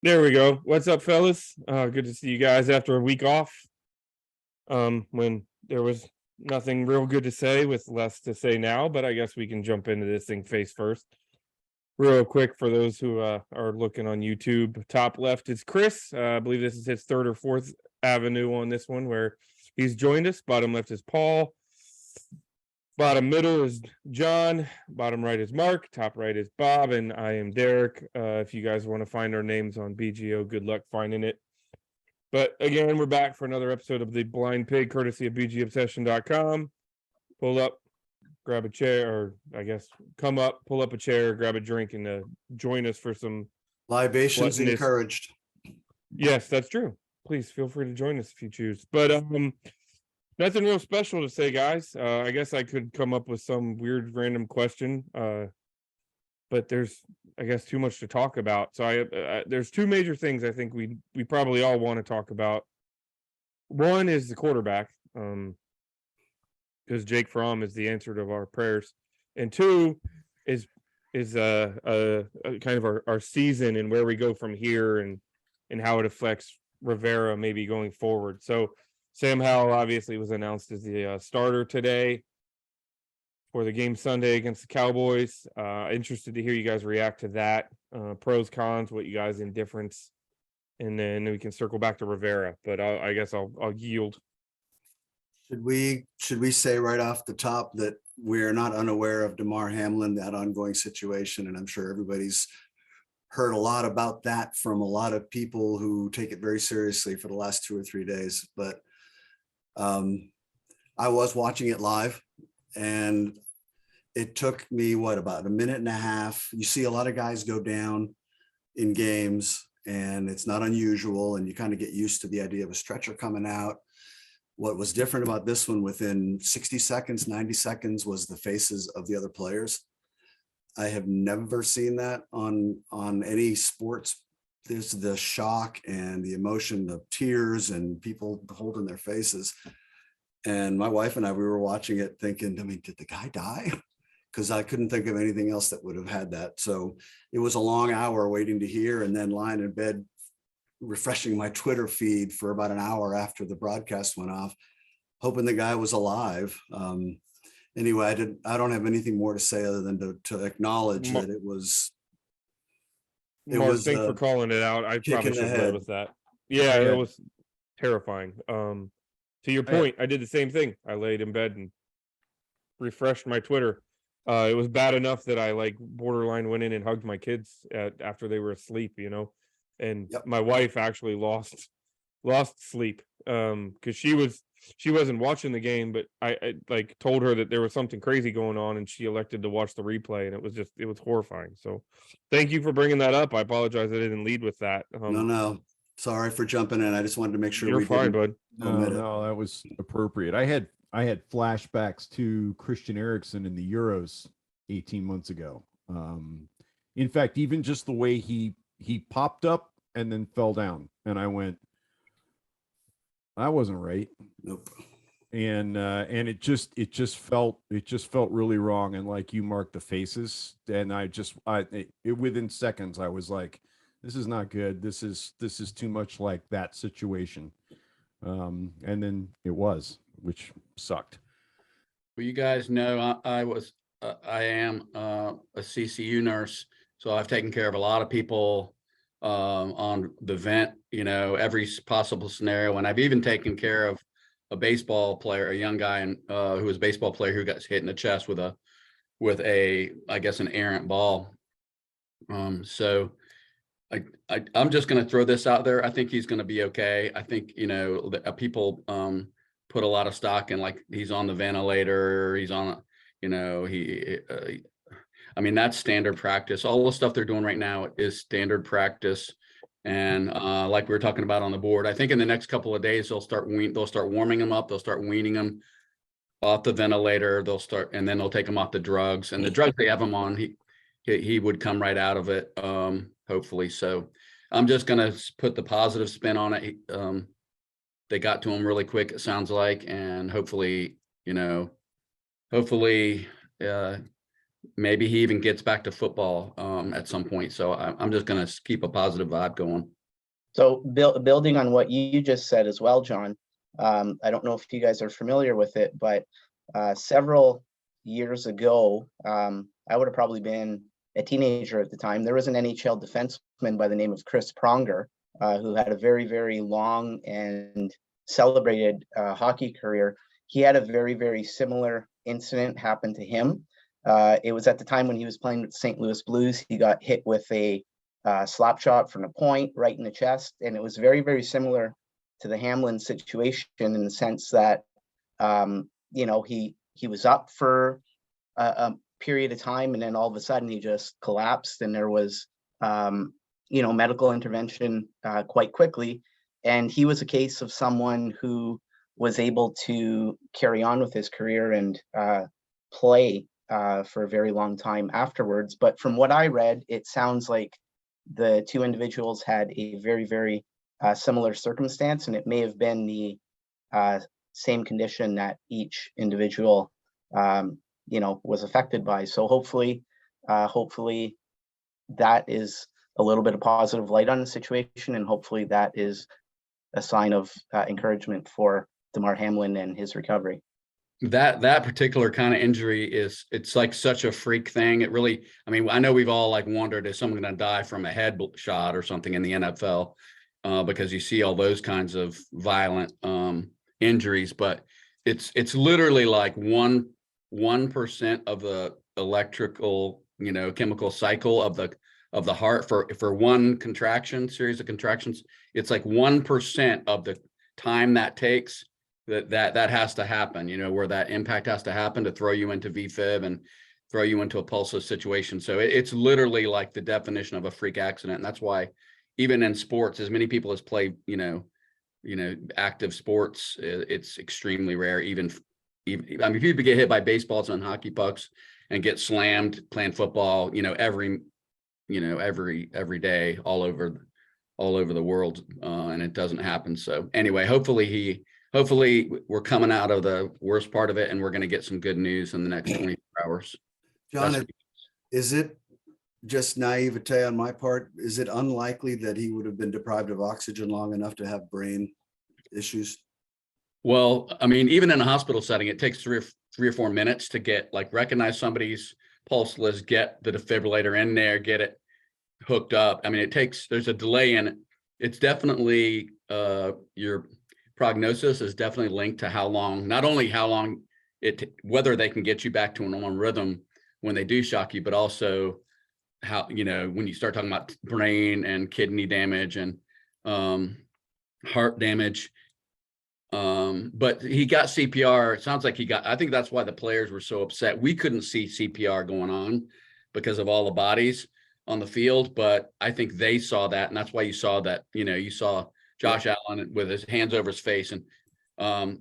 There we go. What's up, fellas? Good to see you guys after a week off. When there was nothing real good to say with less to say now, but I guess we can jump into this thing face first. Real quick for those who are looking on YouTube, top left is Chris. I believe this is his third or fourth avenue on this one where he's joined us. Bottom left is Paul. Bottom middle is John. Bottom right is Mark. Top right is Bob. And I am Derek. If you guys want to find our names on BGO, good luck finding it. But again, we're back for another episode of the Blind Pig, courtesy of BGObsession.com. Pull up, grab a chair, or I guess come up, pull up a chair, grab a drink, and join us for some libations encouraged. Yes, that's true. Please feel free to join us if you choose. But nothing real special to say, guys. I guess I could come up with some weird random question, but there's, I guess, too much to talk about. So there's two major things I think we probably all want to talk about. One is the quarterback, because Jake Fromm is the answer to our prayers, and two is kind of our season and where we go from here and how it affects Rivera maybe going forward. So Sam Howell obviously was announced as the starter today for the game Sunday against the Cowboys. Interested to hear you guys react to that. Pros, cons, what you guys' indifference, and then we can circle back to Rivera. But I guess I'll yield. Should we say right off the top that we're not unaware of Damar Hamlin, that ongoing situation, and I'm sure everybody's heard a lot about that from a lot of people who take it very seriously for the last 2 or 3 days. But I was watching it live, and it took me about a minute and a half. You see a lot of guys go down in games, and it's not unusual, and you kind of get used to the idea of a stretcher coming out. What was different about this one, within 60 seconds, 90 seconds, was the faces of the other players. I have never seen that on any sports. There's the shock and the emotion of tears and people holding their faces. And my wife and I, we were watching it thinking, I mean, did the guy die? Because I couldn't think of anything else that would have had that. So it was a long hour waiting to hear, and then lying in bed, refreshing my Twitter feed for about an hour after the broadcast went off, hoping the guy was alive. Anyway, I don't have anything more to say other than to acknowledge that it was. Mark, thanks for calling it out. I probably should have led with that. Yeah, it was terrifying. To your point, I did the same thing. I laid in bed and refreshed my Twitter. It was bad enough that I borderline went in and hugged my kids after they were asleep, and my wife actually lost sleep because she wasn't watching the game, but I told her that there was something crazy going on, and she elected to watch the replay, and it was horrifying. So thank you for bringing that up. I apologize I didn't lead with that. No, sorry for jumping in. I just wanted to make sure. You're fine, bud. No, that was appropriate. I had flashbacks to Christian Eriksen in the Euros 18 months ago. In fact, even just the way he popped up and then fell down, and I went, that wasn't right. Nope. And it just felt really wrong. And like you, Mark, the faces, and within seconds I was like, this is not good. This is too much like that situation. And then it was, which sucked. Well, you guys know I am a CCU nurse, so I've taken care of a lot of people on the vent, every possible scenario. And I've even taken care of a baseball player, a young guy who was a baseball player who got hit in the chest with a I guess an errant ball. So I'm just going to throw this out there. I think he's going to be okay. I think, people put a lot of stock in, like, he's on the ventilator, he's on, I mean, that's standard practice. All the stuff they're doing right now is standard practice. And like we were talking about on the board, I think in the next couple of days, they'll start warming them up. They'll start weaning them off the ventilator. And then they'll take them off the drugs, and the drugs they have him on, he would come right out of it, hopefully. So I'm just going to put the positive spin on it. They got to him really quick, it sounds like, and hopefully maybe he even gets back to football at some point. So I'm just going to keep a positive vibe going. So building on what you just said as well, John, I don't know if you guys are familiar with it, but several years ago, I would have probably been a teenager at the time. There was an NHL defenseman by the name of Chris Pronger, who had a very, very long and celebrated hockey career. He had a very, very similar incident happen to him. It was at the time when he was playing with the St. Louis Blues. He got hit with a slap shot from a point right in the chest. And it was very, very similar to the Hamlin situation in the sense that, you know, he was up for a period of time and then all of a sudden he just collapsed, and there was, you know, medical intervention quite quickly. And he was a case of someone who was able to carry on with his career and play for a very long time afterwards. But from what I read, it sounds like the two individuals had a very, very similar circumstance, and it may have been the same condition that each individual, you know, was affected by. So hopefully that is a little bit of positive light on the situation, and hopefully that is a sign of encouragement for Damar Hamlin and his recovery. That particular kind of injury it's like such a freak thing. It really, I mean, I know we've all like wondered, is someone going to die from a head shot or something in the NFL, because you see all those kinds of violent injuries, but it's literally like 1% of the electrical, you know, chemical cycle of the heart for one series of contractions. It's like 1% of the time that takes that has to happen, you know, where that impact has to happen to throw you into VFib and throw you into a pulseless situation. So it's literally like the definition of a freak accident. And that's why even in sports, as many people as play, you know, active sports, it's extremely rare. Even I mean, people get hit by baseballs and hockey pucks and get slammed playing football, you know, every day all over the world, and it doesn't happen. So anyway, hopefully we're coming out of the worst part of it, and we're going to get some good news in the next 24 hours. John, is it just naivete on my part? Is it unlikely that he would have been deprived of oxygen long enough to have brain issues? Well, I mean, even in a hospital setting, it takes three or 4 minutes to get, like, recognize somebody's pulse list, get the defibrillator in there, get it hooked up. I mean, there's a delay in it. It's definitely your prognosis is definitely linked to how long, not only how long whether they can get you back to a normal rhythm when they do shock you, but also how, you know, when you start talking about brain and kidney damage and heart damage. But he got CPR. It sounds like I think that's why the players were so upset. We couldn't see CPR going on because of all the bodies on the field, but I think they saw that. And that's why you saw that, you know, you saw Josh Allen with his hands over his face. And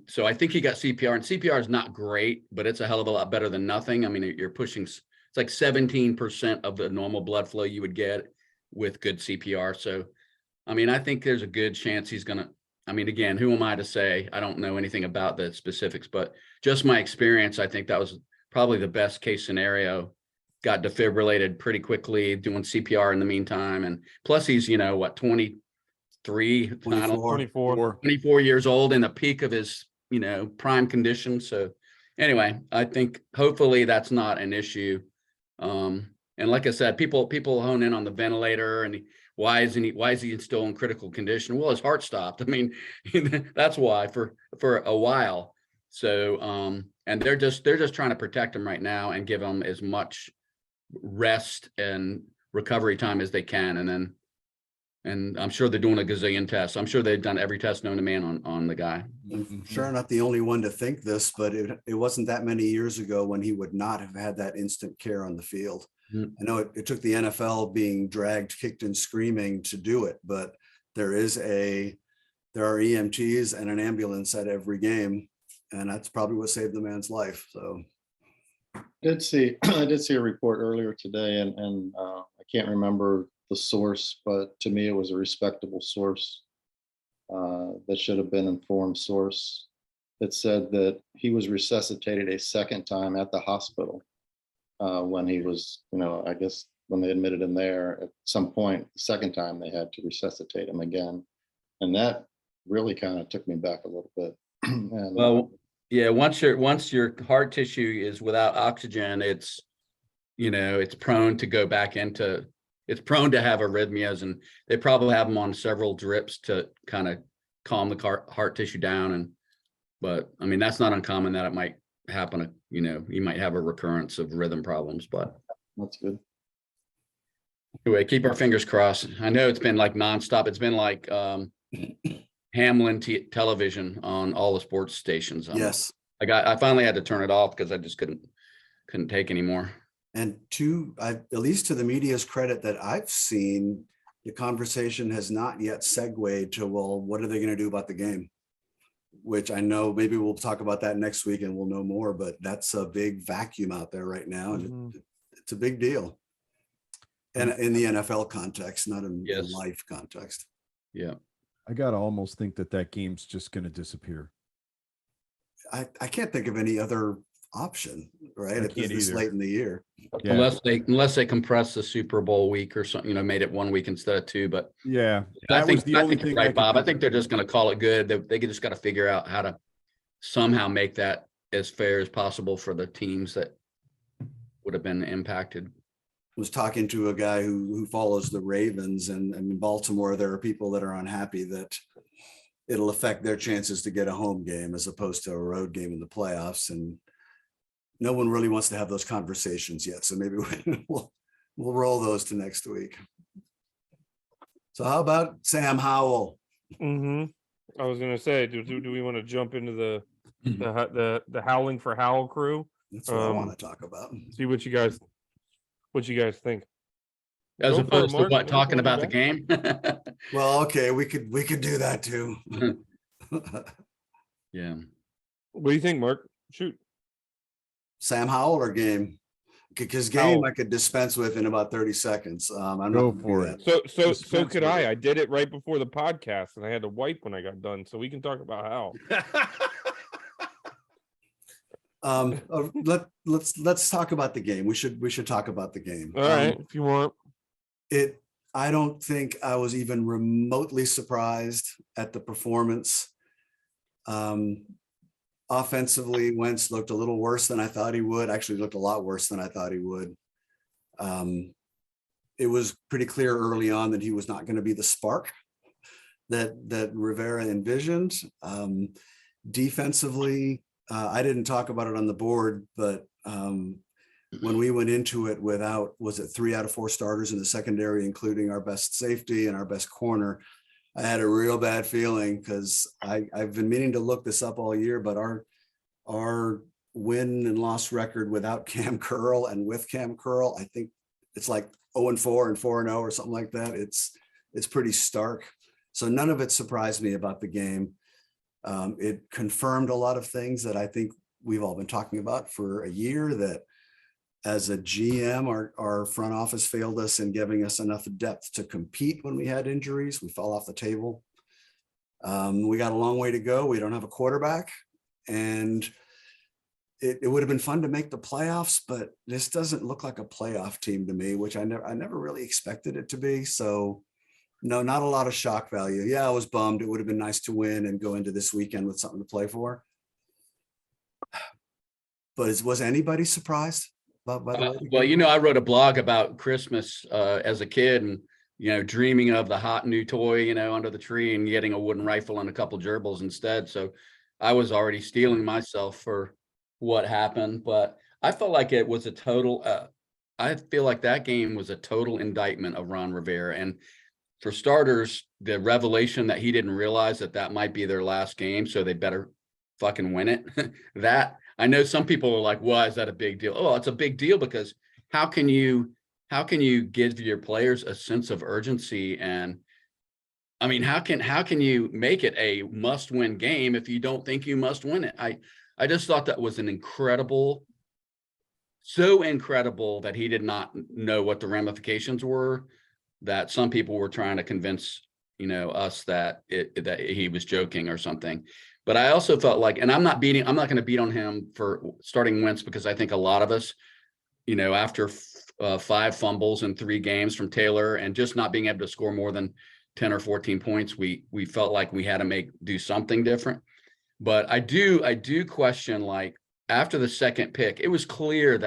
so I think he got CPR, and CPR is not great, but it's a hell of a lot better than nothing. I mean, you're pushing, it's like 17% of the normal blood flow you would get with good CPR. So, I mean, I think there's a good chance he's going to, I mean, again, who am I to say? I don't know anything about the specifics, but just my experience, I think that was probably the best case scenario. Got defibrillated pretty quickly, doing CPR in the meantime. And plus he's, you know, what, 24 years old, in the peak of his, you know, prime condition. So anyway, I think hopefully that's not an issue. And like I said, people hone in on the ventilator and why is he still in critical condition? Well, his heart stopped. I mean, that's why for a while. So, and they're just trying to protect him right now and give him as much rest and recovery time as they can. And I'm sure they're doing a gazillion tests. I'm sure they've done every test known to man on the guy. I'm sure not the only one to think this, but it wasn't that many years ago when he would not have had that instant care on the field. I know it took the NFL being dragged, kicked and screaming to do it, but there are EMTs and an ambulance at every game. And that's probably what saved the man's life. So I did see a report earlier today, and I can't remember the source, but to me it was a respectable source that should have been an informed source. That said that he was resuscitated a second time at the hospital when he was, I guess when they admitted him there at some point, the second time they had to resuscitate him again. And that really kind of took me back a little bit. And, Well, yeah, once your heart tissue is without oxygen, it's prone to go back into, it's prone to have arrhythmias, and they probably have them on several drips to kind of calm the heart tissue down. But I mean, that's not uncommon that it might happen. You might have a recurrence of rhythm problems, but that's good. anyway, keep our fingers crossed. I know it's been like nonstop. It's been like Hamlin television on all the sports stations. Yes. I finally had to turn it off because I just couldn't take anymore. And at least to the media's credit that I've seen, the conversation has not yet segued to, well, what are they going to do about the game? Which I know maybe we'll talk about that next week and we'll know more, but that's a big vacuum out there right now. And it's a big deal. And in the NFL context, not in life context. Yeah. I got to almost think that game's just going to disappear. I can't think of any other option, right? At this late in the year. Yeah. Unless they compress the Super Bowl week or something, made it 1 week instead of 2. But yeah, I think you're right, Bob. I think they're just going to call it good. They just got to figure out how to somehow make that as fair as possible for the teams that would have been impacted. Was talking to a guy who follows the Ravens, and in Baltimore, there are people that are unhappy that it'll affect their chances to get a home game as opposed to a road game in the playoffs. And no one really wants to have those conversations yet. So maybe we'll roll those to next week. So how about Sam Howell? I was going to say, do we want to jump into the Howling for Howell crew? That's what I want to talk about. See what you guys think. As Go opposed for it, to Mark. talking about the game. Well, okay, we could do that too. Yeah. What do you think, Mark? Shoot. Sam Howell or game? Because game I could dispense with in about 30 seconds. I'm Go not for it. So could I. I did it right before the podcast, and I had to wipe when I got done. So we can talk about how. Let's talk about the game. We should talk about the game. All right, if you want. I don't think I was even remotely surprised at the performance. Offensively, Wentz looked a little worse than I thought he would. Actually looked a lot worse than I thought he would. It was pretty clear early on that he was not going to be the spark that Rivera envisioned. Defensively, I didn't talk about it on the board, but when we went into it without, was it 3 out of 4 starters in the secondary, including our best safety and our best corner, I had a real bad feeling because I've been meaning to look this up all year, but our win and loss record without Cam Curl and with Cam Curl, I think it's like 0-4 and 4-0 or something like that. It's pretty stark. So none of it surprised me about the game. It confirmed a lot of things that I think we've all been talking about for a year, that as a GM, our front office failed us in giving us enough depth to compete when we had injuries. We fell off the table. We got a long way to go. We don't have a quarterback, and it would have been fun to make the playoffs, but this doesn't look like a playoff team to me, which I never really expected it to be. So no, not a lot of shock value. Yeah, I was bummed. It would have been nice to win and go into this weekend with something to play for. But was anybody surprised? By the way, well, I wrote a blog about Christmas as a kid, and dreaming of the hot new toy, under the tree, and getting a wooden rifle and a couple gerbils instead. So I was already steeling myself for what happened, but I felt like it was a total. I feel like that game was a total indictment of Ron Rivera, and for starters, the revelation that he didn't realize that might be their last game, so they better fucking win it. That. I know some people are like, why is that a big deal? Oh, it's a big deal because how can you give your players a sense of urgency? And I mean, how can you make it a must-win game if you don't think you must win it? I just thought that was so incredible that he did not know what the ramifications were, that some people were trying to convince us that he was joking or something. But I also felt like, and I'm not going to beat on him for starting Wentz, because I think a lot of us after 5 fumbles in 3 games from Taylor and just not being able to score more than 10 or 14 points, we felt like we had to do something different. But I do question, like, after the second pick, it was clear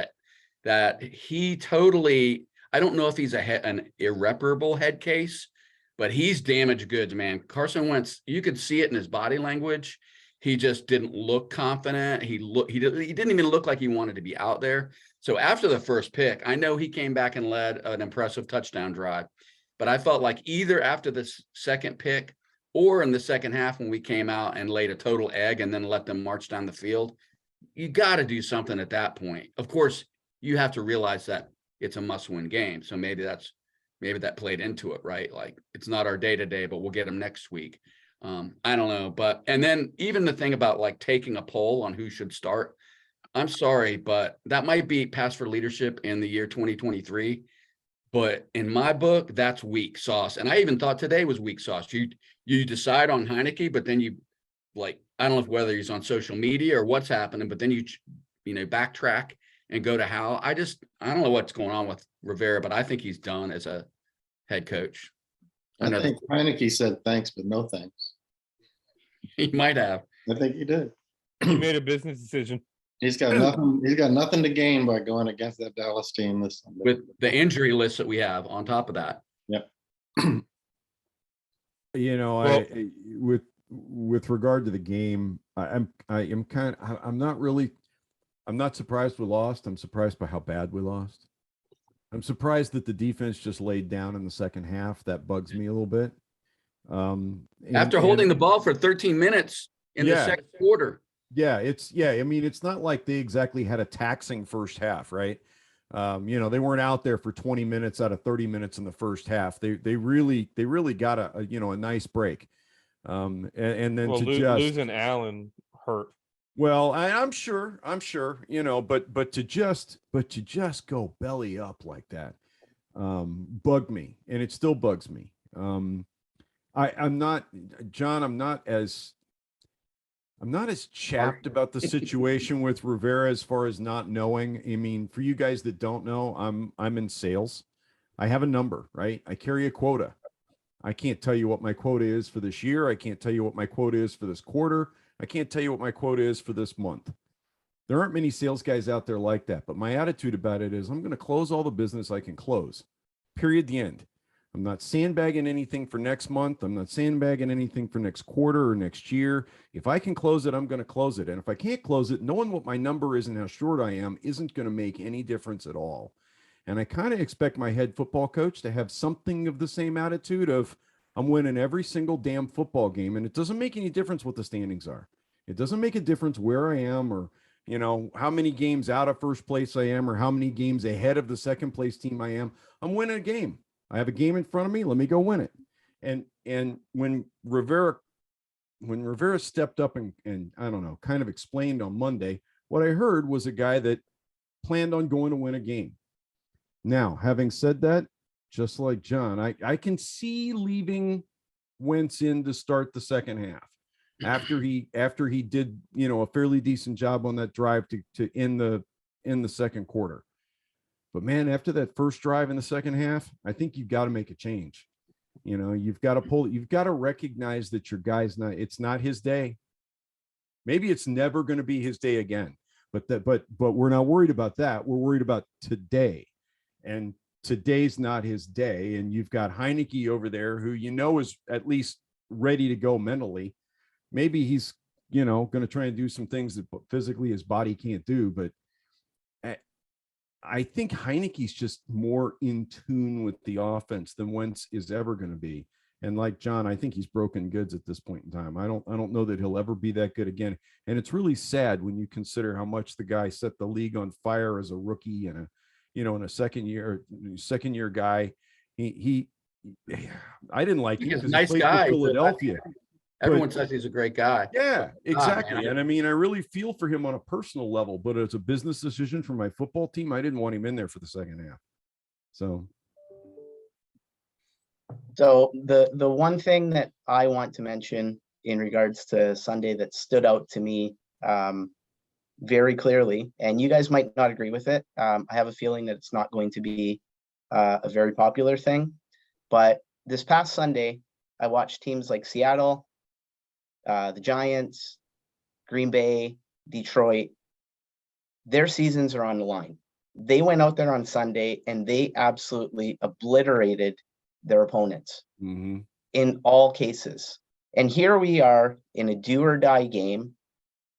that he totally, I don't know if he's an irreparable head case, but he's damaged goods, man. Carson Wentz, you could see it in his body language. He just didn't look confident. He didn't even look like he wanted to be out there. So after the first pick, I know he came back and led an impressive touchdown drive, but I felt like either after the second pick or in the second half when we came out and laid a total egg and then let them march down the field, you got to do something at that point. Of course, you have to realize that it's a must-win game. So maybe that played into it, right? Like, it's not our day-to-day, but we'll get them next week. I don't know. And then even the thing about, like, taking a poll on who should start, I'm sorry, but that might be pass for leadership in the year 2023. But in my book, that's weak sauce. And I even thought today was weak sauce. You decide on Heineke, but then you, like, I don't know whether he's on social media or what's happening, but then you backtrack and go to Hal. I don't know what's going on with Rivera, but I think he's done as a head coach. I think Heineke said thanks, but no thanks. He might have. I think he did. He made a business decision. He's got nothing. He's got nothing to gain by going against that Dallas team this Sunday. With the injury list that we have on top of that. Yep. Well, with regard to the game, I'm not surprised we lost. I'm surprised by how bad we lost. I'm surprised that the defense just laid down in the second half. That bugs me a little bit. After holding the ball for 13 minutes in the second quarter. Yeah, I mean, it's not like they exactly had a taxing first half, right? They weren't out there for 20 minutes out of 30 minutes in the first half. They really got a nice break. And then losing Allen hurt. Well, I'm sure, but to just go belly up like that, bugged me, and it still bugs me. I'm not as chapped about the situation with Rivera as far as not knowing. I mean, for you guys that don't know, I'm in sales. I have a number, right? I carry a quota. I can't tell you what my quota is for this year. I can't tell you what my quota is for this quarter. I can't tell you what my quota is for this month. There aren't many sales guys out there like that, but my attitude about it is I'm going to close all the business I can close. Period. The end. I'm not sandbagging anything for next month. I'm not sandbagging anything for next quarter or next year. If I can close it, I'm going to close it. And if I can't close it, knowing what my number is and how short I am isn't going to make any difference at all. And I kind of expect my head football coach to have something of the same attitude of, I'm winning every single damn football game, and it doesn't make any difference what the standings are. It doesn't make a difference where I am or, how many games out of first place I am or how many games ahead of the second place team I am. I'm winning a game. I have a game in front of me. Let me go win it. And when Rivera stepped up and I don't know, kind of explained on Monday, what I heard was a guy that planned on going to win a game. Now, having said that, just like John, I can see leaving Wentz in to start the second half after he did, a fairly decent job on that drive to end the second quarter. But man, after that first drive in the second half, I think you've got to make a change. You've got to recognize that your guy's it's not his day. Maybe it's never going to be his day again, but we're not worried about that. We're worried about today, and today's not his day. And you've got Heineke over there who, is at least ready to go mentally. Maybe he's, going to try and do some things that physically his body can't do, but I think Heineke's just more in tune with the offense than Wentz is ever going to be. And like John, I think he's broken goods at this point in time. I don't know that he'll ever be that good again. And it's really sad when you consider how much the guy set the league on fire as a rookie and in a second year guy. I didn't like him He's a because nice he played guy. for Philadelphia. Everyone says he's a great guy. Yeah, exactly. man. And I mean, I really feel for him on a personal level, but as a business decision for my football team, I didn't want him in there for the second half. So the one thing that I want to mention in regards to Sunday that stood out to me, very clearly, and you guys might not agree with it. I have a feeling that it's not going to be a very popular thing. But this past Sunday, I watched teams like Seattle, the Giants, Green Bay, Detroit. Their seasons are on the line. They went out there on Sunday and they absolutely obliterated their opponents in all cases. And here we are in a do or die game,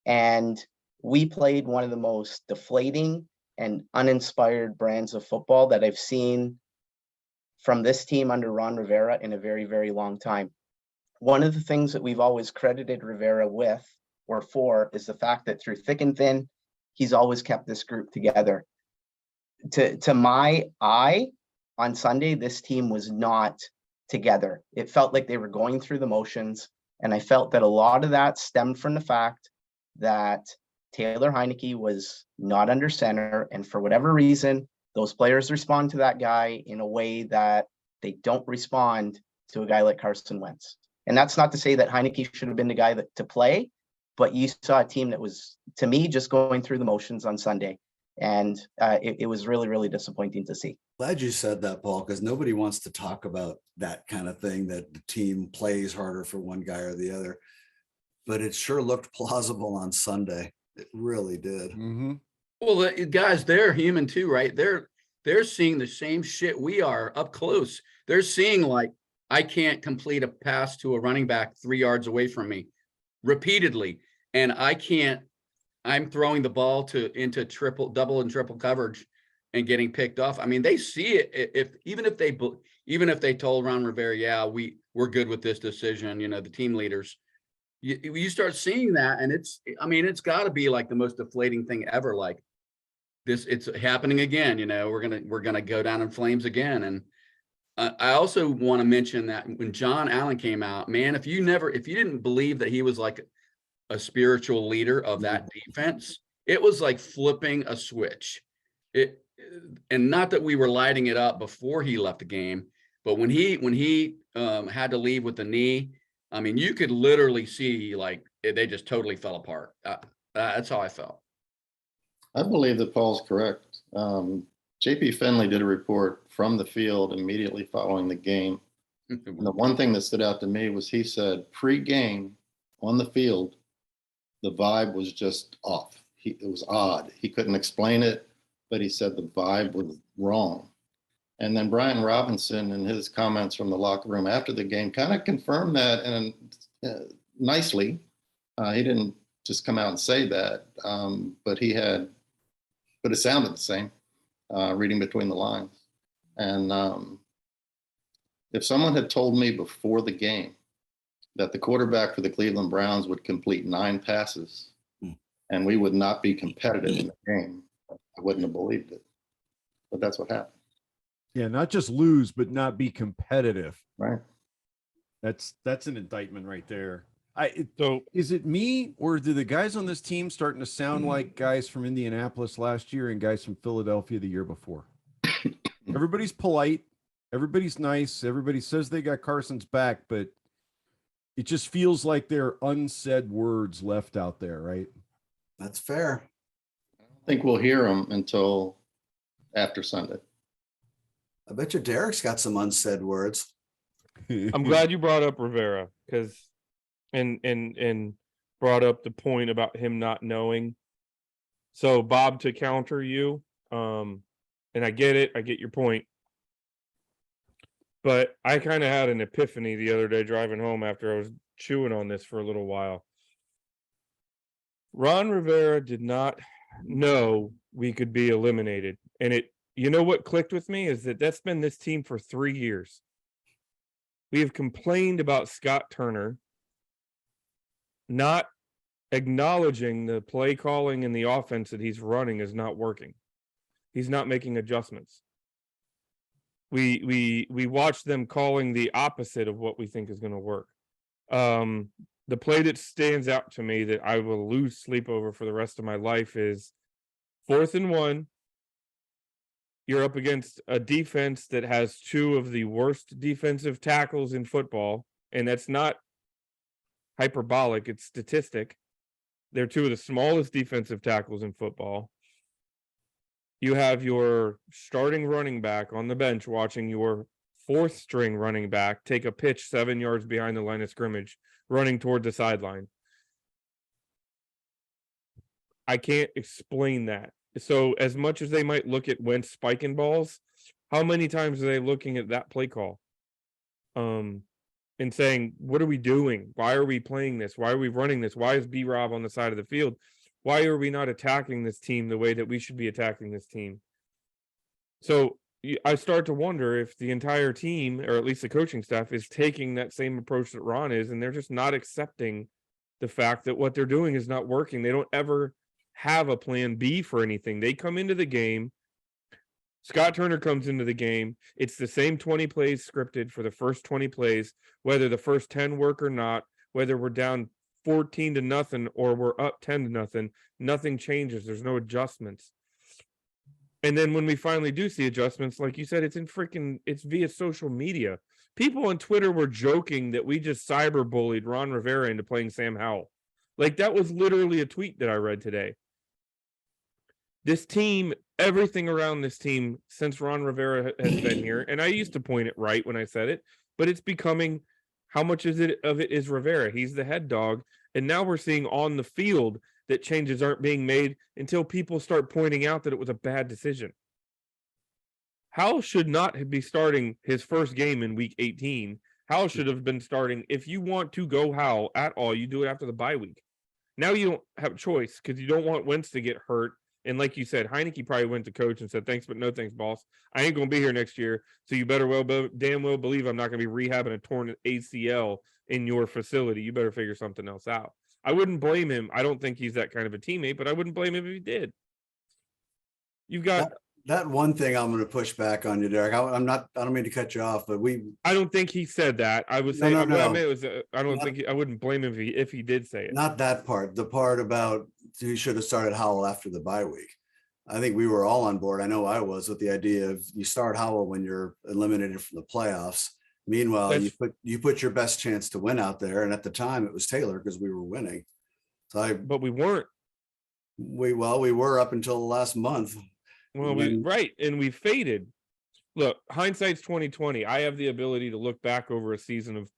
and we played one of the most deflating and uninspired brands of football that I've seen from this team under Ron Rivera in a very, very long time. One of the things that we've always credited Rivera with or for is the fact that through thick and thin, he's always kept this group together. To my eye, on Sunday, this team was not together. It felt like they were going through the motions, and I felt that a lot of that stemmed from the fact that Taylor Heineke was not under center, and for whatever reason, those players respond to that guy in a way that they don't respond to a guy like Carson Wentz. And that's not to say that Heineke should have been the guy to play, but you saw a team that was, to me, just going through the motions on Sunday. And it was really, really disappointing to see. Glad you said that, Paul, because nobody wants to talk about that kind of thing, that the team plays harder for one guy or the other. But it sure looked plausible on Sunday. It really did. Well, the guys, they're human too, right? They're seeing the same shit we are up close. They're seeing, like, I can't complete a pass to a running back 3 yards away from me repeatedly, and I'm throwing the ball into double and triple coverage and getting picked off. I mean, they see it. Even if they told Ron Rivera, yeah, we're good with this decision, the team leaders, you start seeing that, and it's got to be like the most deflating thing ever. Like this, it's happening again. We're gonna go down in flames again. And I also want to mention that when John Allen came out, man, if you didn't believe that he was like a spiritual leader of that defense, it was like flipping a switch. And not that we were lighting it up before he left the game, but when he had to leave with the knee, I mean, you could literally see like they just totally fell apart. That's how I felt. I believe that Paul's correct. JP Finley did a report from the field immediately following the game. And the one thing that stood out to me was he said pre-game on the field, the vibe was just off. It was odd. He couldn't explain it, but he said the vibe was wrong. And then Brian Robinson, in his comments from the locker room after the game, kind of confirmed that, and nicely. He didn't just come out and say that, but it sounded the same, reading between the lines. And if someone had told me before the game that the quarterback for the Cleveland Browns would complete 9 passes and we would not be competitive in the game, I wouldn't have believed it. But that's what happened. Yeah, not just lose, but not be competitive. Right. That's an indictment right there. So is it me, or do the guys on this team starting to sound like guys from Indianapolis last year and guys from Philadelphia the year before? Everybody's polite, everybody's nice, everybody says they got Carson's back, but it just feels like there are unsaid words left out there, right? That's fair. I don't think we'll hear them until after Sunday. I bet you Derek's got some unsaid words. I'm glad you brought up Rivera, because and brought up the point about him not knowing. So Bob, to counter you, and I get it, I get your point. But I kind of had an epiphany the other day driving home after I was chewing on this for a little while. Ron Rivera did not know we could be eliminated. And what clicked with me is that's been this team for 3 years. We have complained about Scott Turner not acknowledging the play calling and the offense that he's running is not working. He's not making adjustments. We watch them calling the opposite of what we think is going to work. The play that stands out to me that I will lose sleep over for the rest of my life is 4th and 1. You're up against a defense that has 2 of the worst defensive tackles in football, and that's not hyperbolic, it's statistic. They're two of the smallest defensive tackles in football. You have your starting running back on the bench watching your fourth string running back take a pitch 7 yards behind the line of scrimmage, running toward the sideline. I can't explain that. So as much as they might look at Wentz spiking balls, how many times are they looking at that play call? And saying, what are we doing? Why are we playing this? Why are we running this? Why is B-Rob on the side of the field? Why are we not attacking this team the way that we should be attacking this team? So I start to wonder if the entire team, or at least the coaching staff, is taking that same approach that Ron is, and they're just not accepting the fact that what they're doing is not working. They don't ever have a plan B for anything. They come into the game. Scott Turner comes into the game. It's the same 20 plays scripted for the first 20 plays, whether the first 10 work or not, whether we're down 14-0 or we're up 10-0, nothing changes. There's no adjustments. And then when we finally do see adjustments, like you said, it's via social media. People on Twitter were joking that we just cyberbullied Ron Rivera into playing Sam Howell. Like, that was literally a tweet that I read today. This team, everything around this team since Ron Rivera has been here, and I used to point it right when I said it, but it's becoming, how much of it is Rivera? He's the head dog. And now we're seeing on the field that changes aren't being made until people start pointing out that it was a bad decision. Howell should not be starting his first game in week 18. Howell should have been starting. If you want to go Howell at all, you do it after the bye week. Now you don't have a choice because you don't want Wentz to get hurt. And like you said, Heineke probably went to coach and said, thanks, but no thanks, boss. I ain't going to be here next year. So you better damn well believe I'm not going to be rehabbing a torn ACL in your facility. You better figure something else out. I wouldn't blame him. I don't think he's that kind of a teammate, but I wouldn't blame him if he did. You've got that one thing I'm going to push back on you, Derek. I don't mean to cut you off, but I don't think he said that. I was saying, what I meant was, I wouldn't blame him if he did say it. Not that part. The part about he should have started Howell after the bye week. I think we were all on board. I know I was, with the idea of you start Howell when you're eliminated from the playoffs. Meanwhile, you put your best chance to win out there. And at the time it was Taylor because we were winning. But we weren't. We were up until the last month. Well, and we faded. Look, hindsight's 2020. I have the ability to look back over a season of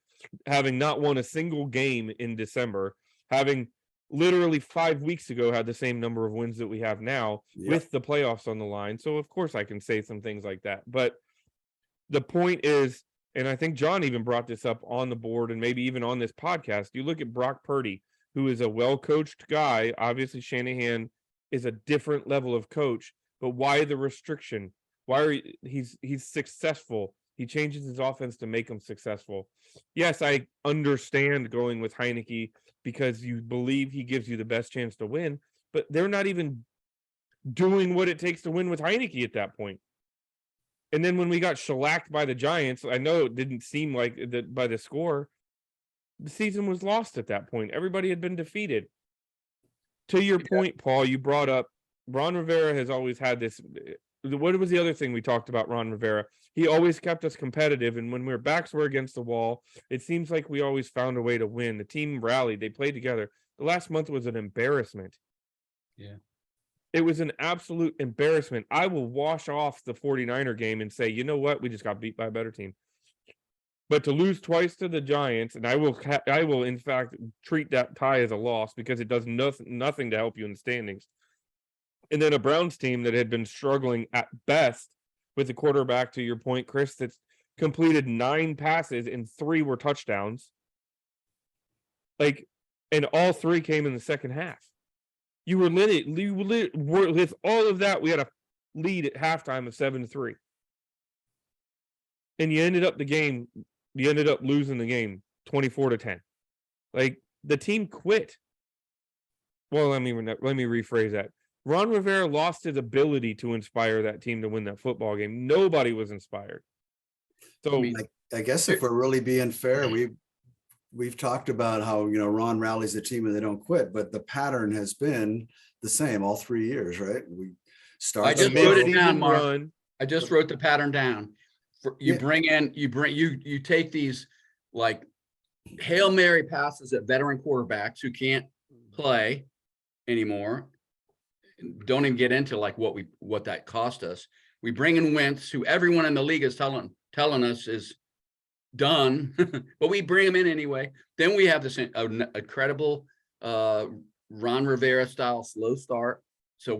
having not won a single game in December, having literally 5 weeks ago had the same number of wins that we have now with the playoffs on the line. So of course I can say some things like that. But the point is, and I think John even brought this up on the board and maybe even on this podcast, you look at Brock Purdy, who is a well-coached guy. Obviously Shanahan is a different level of coach, but why the restriction? He's successful. He changes his offense to make him successful. Yes, I understand going with Heineke because you believe he gives you the best chance to win, but they're not even doing what it takes to win with Heineke at that point. And then when we got shellacked by the Giants, I know it didn't seem like that by the score, the season was lost at that point. Everybody had been defeated. To your point, Paul, you brought up Ron Rivera has always had this. What was the other thing we talked about Ron Rivera? He always kept us competitive, and when our backs were against the wall, it seems like we always found a way to win. The team rallied. They played together. The last month was an embarrassment. Yeah. It was an absolute embarrassment. I will wash off the 49er game and say, you know what? We just got beat by a better team. But to lose twice to the Giants, and I will in fact treat that tie as a loss because it does nothing to help you in the standings. And then a Browns team that had been struggling at best with the quarterback, to your point, Chris, that's completed 9 passes and 3 were touchdowns. And all 3 came in the second half. You were with all of that. We had a lead at halftime of 7-3. And you ended up losing the game 24-10. The team quit. Well, let me rephrase that. Ron Rivera lost his ability to inspire that team to win that football game. Nobody was inspired. So I guess if we're really being fair, we've talked about how, Ron rallies the team and they don't quit, but the pattern has been the same all 3 years, right? We start. I just wrote it down, Mark. I just wrote the pattern down. You take these like Hail Mary passes at veteran quarterbacks who can't play, anymore. Don't even get into like what that cost us. We bring in Wentz, who everyone in the league is telling us is done, but we bring him in anyway. Then we have this a credible Ron Rivera style slow start. So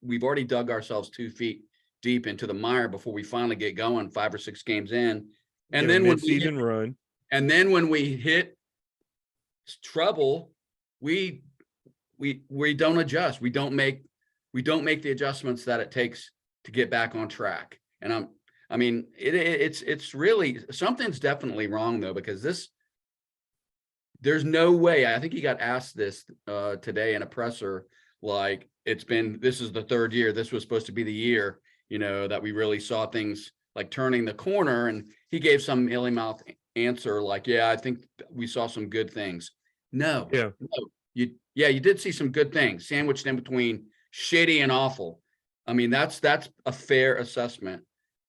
we've already dug ourselves 2 feet deep into the mire before we finally get going 5 or 6 games in. And then when we hit trouble, we don't adjust. We don't make the adjustments that it takes to get back on track. And it's really, something's definitely wrong though, because there's no way. I think he got asked this today in a presser, like, this is the 3rd year. This was supposed to be the year, that we really saw things like turning the corner. And he gave some illy-mouthed answer like, yeah, I think we saw some good things. No, you did see some good things sandwiched in between shitty and awful. I mean, that's a fair assessment.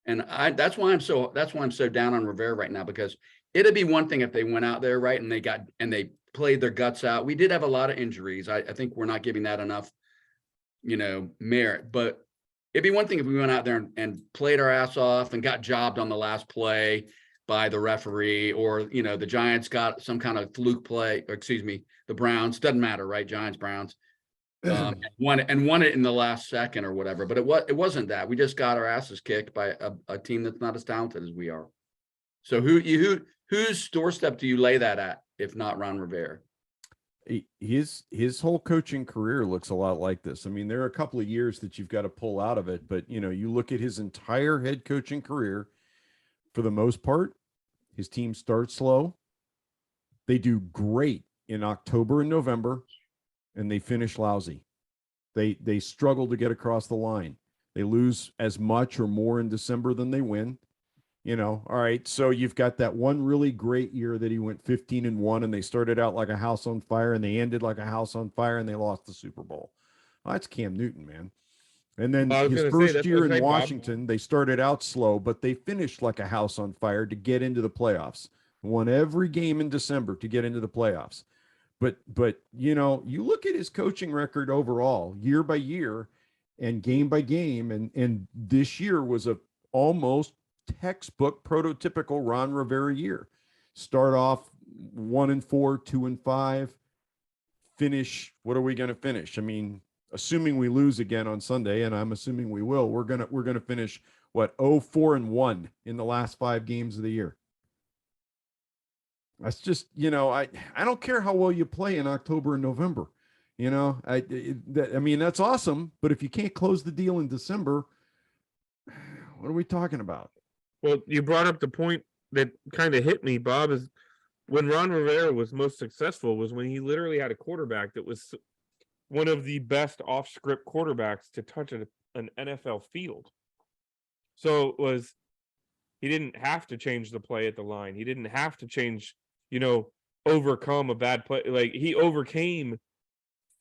And that's why I'm so down on Rivera right now, because it'd be one thing if they went out there, right, and they played their guts out. We did have a lot of injuries. I think we're not giving that enough, merit. But it'd be one thing if we went out there and played our ass off and got jobbed on the last play by the referee, or, the Giants got some kind of fluke play, or excuse me, the Browns, doesn't matter, right? Giants, Browns, won it in the last second or whatever. But it wasn't that. We just got our asses kicked by a team that's not as talented as we are. So whose doorstep do you lay that at, if not Ron Rivera? His whole coaching career looks a lot like this. I mean, there are a couple of years that you've got to pull out of it, but you look at his entire head coaching career, for the most part, his team starts slow. They do great in October and November, and they finish lousy. They struggle to get across the line. They lose as much or more in December than they win. All right. So you've got that one really great year that he went 15-1, and they started out like a house on fire, and they ended like a house on fire, and they lost the Super Bowl. Well, that's Cam Newton, man. And then his first year in Washington, they started out slow, but they finished like a house on fire to get into the playoffs. Won every game in December to get into the playoffs. But you look at his coaching record overall, year by year and game by game, and this year was a almost textbook prototypical Ron Rivera year. Start off 1-4, 2-5, finish. What are we going to finish? I mean, assuming we lose again on Sunday, and I'm assuming we will, we're gonna finish 4-1 in the last 5 games of the year. That's just, I don't care how well you play in October and November. That's awesome, but if you can't close the deal in December, what are we talking about? Well, you brought up the point that kind of hit me, Bob, is when Ron Rivera was most successful was when he literally had a quarterback that was one of the best off-script quarterbacks to touch an NFL field. So he didn't have to change the play at the line. He didn't have to change, overcome a bad play. Like, he overcame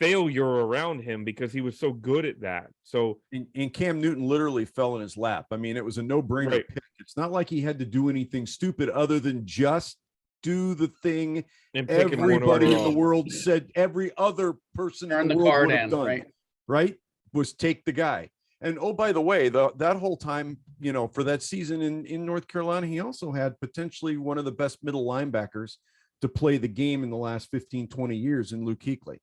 failure around him because he was so good at that. So and Cam Newton literally fell in his lap. I mean, it was a no-brainer pick. It's not like he had to do anything stupid other than just do the thing everybody in the world said every other person in the world would have done, right? Was take the guy. And oh, by the way, that whole time, for that season in North Carolina, he also had potentially one of the best middle linebackers to play the game in the last 15, 20 years in Luke Kuechly.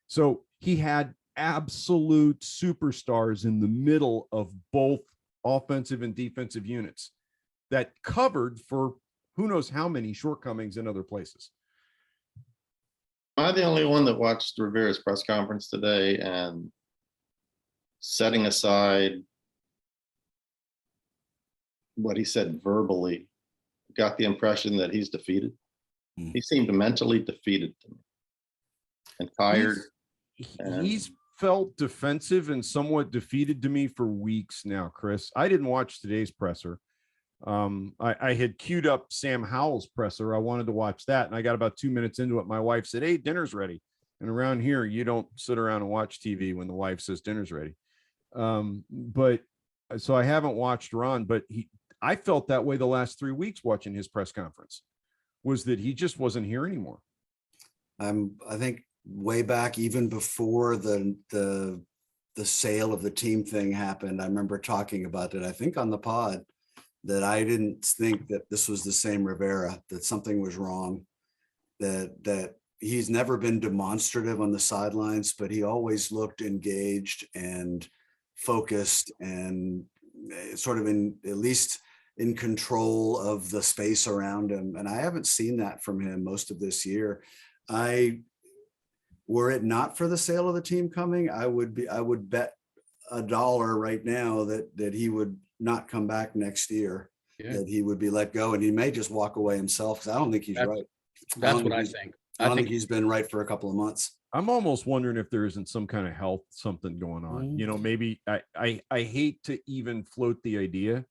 So he had absolute superstars in the middle of both offensive and defensive units that covered for who knows how many shortcomings in other places. Am I the only one that watched Rivera's press conference today, and setting aside what he said verbally, got the impression that he's defeated? He seemed mentally defeated to me and tired. He's felt defensive and somewhat defeated to me for weeks now, Chris. I didn't watch today's presser. I had queued up Sam Howell's presser. I wanted to watch that, and I got about 2 minutes into it. My wife said, "Hey, dinner's ready." And around here, you don't sit around and watch TV when the wife says dinner's ready. But so I haven't watched Ron, but I felt that way the last 3 weeks watching his press conference, was that he just wasn't here anymore. I think way back, even before the sale of the team thing happened, I remember talking about it, I think on the pod, that I didn't think that this was the same Rivera, that something was wrong, that he's never been demonstrative on the sidelines, but he always looked engaged and focused and sort of at least in control of the space around him. And I haven't seen that from him most of this year. Were it not for the sale of the team coming, I would bet $1 right now that he would not come back next year, that he would be let go, and he may just walk away himself, because I don't think he's right. That's what I think. I don't think he's been right for a couple of months. I'm almost wondering if there isn't some kind of health something going on. You know, maybe I hate to even float the idea,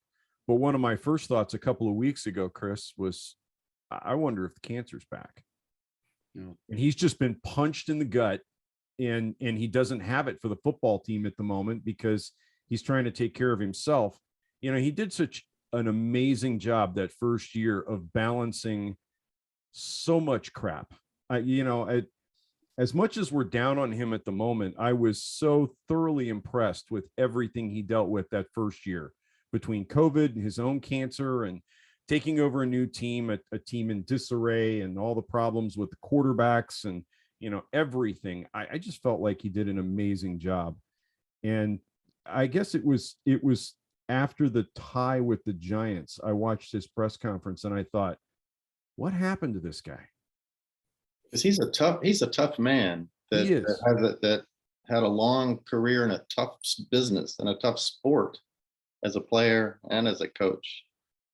but one of my first thoughts a couple of weeks ago, Chris, was I wonder if the cancer's back. And he's just been punched in the gut, and he doesn't have it for the football team at the moment because he's trying to take care of himself. You know, he did such an amazing job that first year of balancing so much crap. As much as we're down on him at the moment, I was so thoroughly impressed with everything he dealt with that first year, between COVID and his own cancer and taking over a new team, a team in disarray, and all the problems with the quarterbacks and, everything. I just felt like he did an amazing job. And I guess it was after the tie with the Giants, I watched his press conference and I thought, what happened to this guy? Because he's a tough man that had a long career in a tough business and a tough sport as a player and as a coach.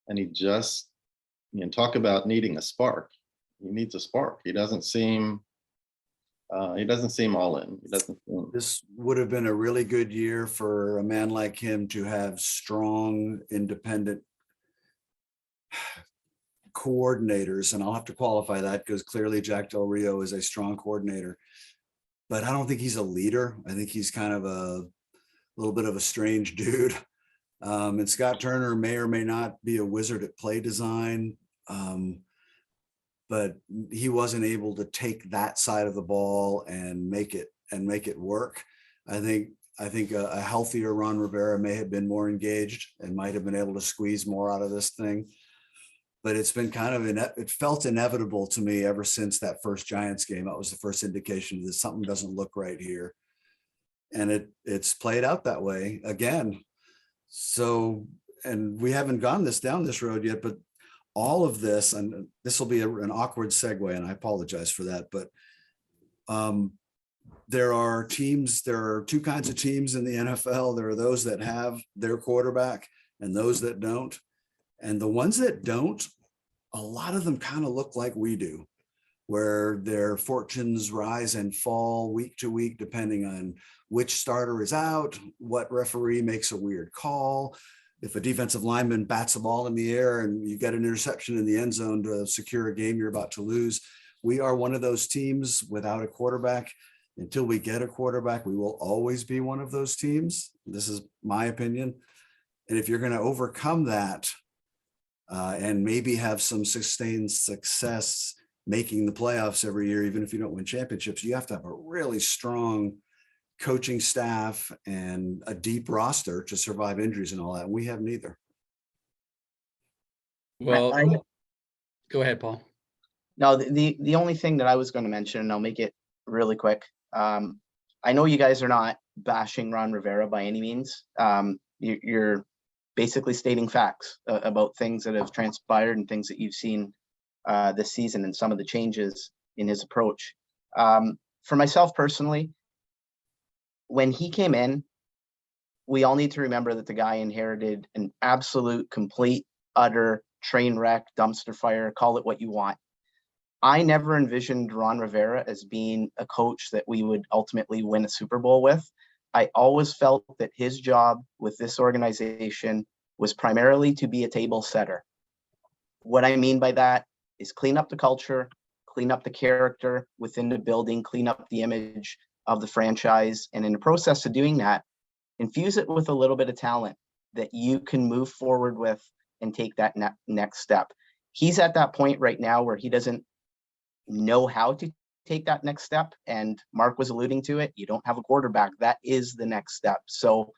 And he just, talk about needing a spark. He needs a spark. He doesn't seem all in. This would have been a really good year for a man like him to have strong, independent coordinators. And I'll have to qualify that because clearly Jack Del Rio is a strong coordinator, but I don't think he's a leader. I think he's kind of a little bit of a strange dude. And Scott Turner may or may not be a wizard at play design, but he wasn't able to take that side of the ball and make it work. I think a healthier Ron Rivera may have been more engaged and might have been able to squeeze more out of this thing. But it's been it felt inevitable to me ever since that first Giants game. That was the first indication that something doesn't look right here. And it's played out that way again. So, and we haven't gone down this road yet, but all of this, and this will be an awkward segue, and I apologize for that, but there are two kinds of teams in the NFL. There are those that have their quarterback and those that don't. And the ones that don't, a lot of them kind of look like we do, where their fortunes rise and fall week to week, depending on which starter is out, what referee makes a weird call. If a defensive lineman bats a ball in the air and you get an interception in the end zone to secure a game you're about to lose, we are one of those teams without a quarterback. Until we get a quarterback, we will always be one of those teams. This is my opinion. And if you're going to overcome that, and maybe have some sustained success making the playoffs every year, even if you don't win championships, you have to have a really strong coaching staff and a deep roster to survive injuries and all that. And we have neither. Well, go ahead, Paul. No, the only thing that I was going to mention, and I'll make it really quick. I know you guys are not bashing Ron Rivera by any means. You're basically stating facts about things that have transpired and things that you've seen this season and some of the changes in his approach. For myself personally, when he came in, we all need to remember that the guy inherited an absolute, complete, utter train wreck, dumpster fire, call it what you want. I never envisioned Ron Rivera as being a coach that we would ultimately win a Super Bowl with. I always felt that his job with this organization was primarily to be a table setter. What I mean by that is clean up the culture, clean up the character within the building, clean up the image of the franchise. And in the process of doing that, infuse it with a little bit of talent that you can move forward with and take that next step. He's at that point right now where he doesn't know how to take that next step, and Mark was alluding to it, you don't have a quarterback, that is the next step. So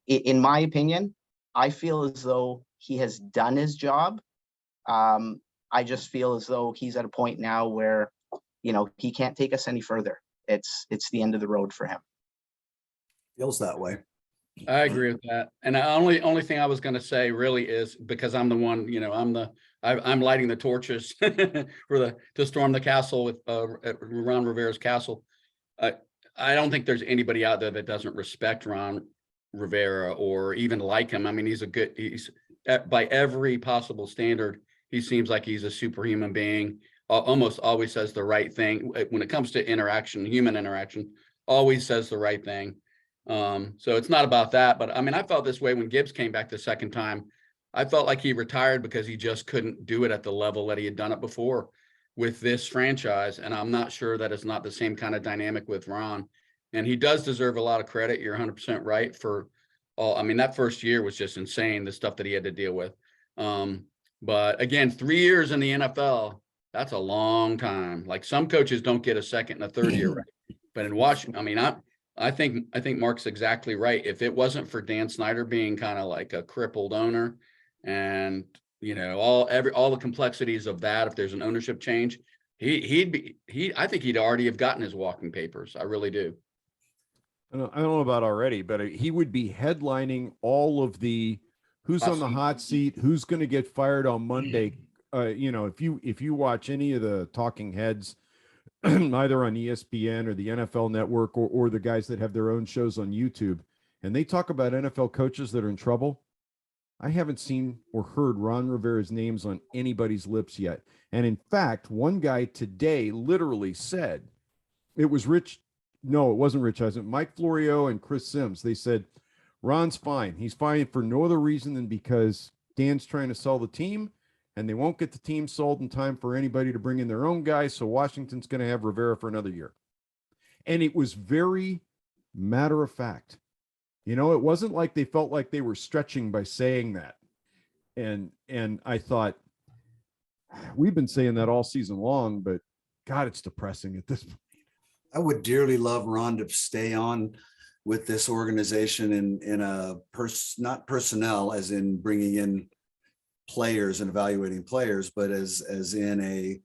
in my opinion, I feel as though he has done his job. I just feel as though he's at a point now where, he can't take us any further. It's the end of the road for him. Feels that way. I agree with that. And the only thing I was going to say really is, because I'm the one, I'm lighting the torches to storm the castle with Ron Rivera's castle. I don't think there's anybody out there that doesn't respect Ron Rivera or even like him. I mean, he's by every possible standard, he seems like he's a superhuman being. Almost always says the right thing when it comes to interaction, human interaction, always says the right thing. So it's not about that, but I mean, I felt this way when Gibbs came back the second time. I felt like he retired because he just couldn't do it at the level that he had done it before with this franchise. And I'm not sure that it's not the same kind of dynamic with Ron. And he does deserve a lot of credit. You're 100% right for all. I mean, that first year was just insane, the stuff that he had to deal with. But again, 3 years in the NFL, that's a long time. Like, some coaches don't get a second and a third year, right? But in Washington, I mean, I think Mark's exactly right. If it wasn't for Dan Snyder being kind of like a crippled owner, and all the complexities of that, if there's an ownership change, I think he'd already have gotten his walking papers. I really do. I don't know about already, but he would be headlining all of the who's on the hot seat, who's going to get fired on Monday. If you watch any of the talking heads, either on ESPN or the NFL Network, or the guys that have their own shows on YouTube, and they talk about NFL coaches that are in trouble, I haven't seen or heard Ron Rivera's names on anybody's lips yet. And in fact, one guy today literally said, it was Rich. No, it wasn't Rich Eisen. Mike Florio and Chris Sims. They said, Ron's fine. He's fine for no other reason than because Dan's trying to sell the team, and they won't get the team sold in time for anybody to bring in their own guys. So Washington's going to have Rivera for another year. And it was very matter of fact. It wasn't like they felt like they were stretching by saying that. And I thought, we've been saying that all season long, but God, it's depressing at this point. I would dearly love Ron to stay on with this organization in a not personnel as in bringing in players and evaluating players, but as in a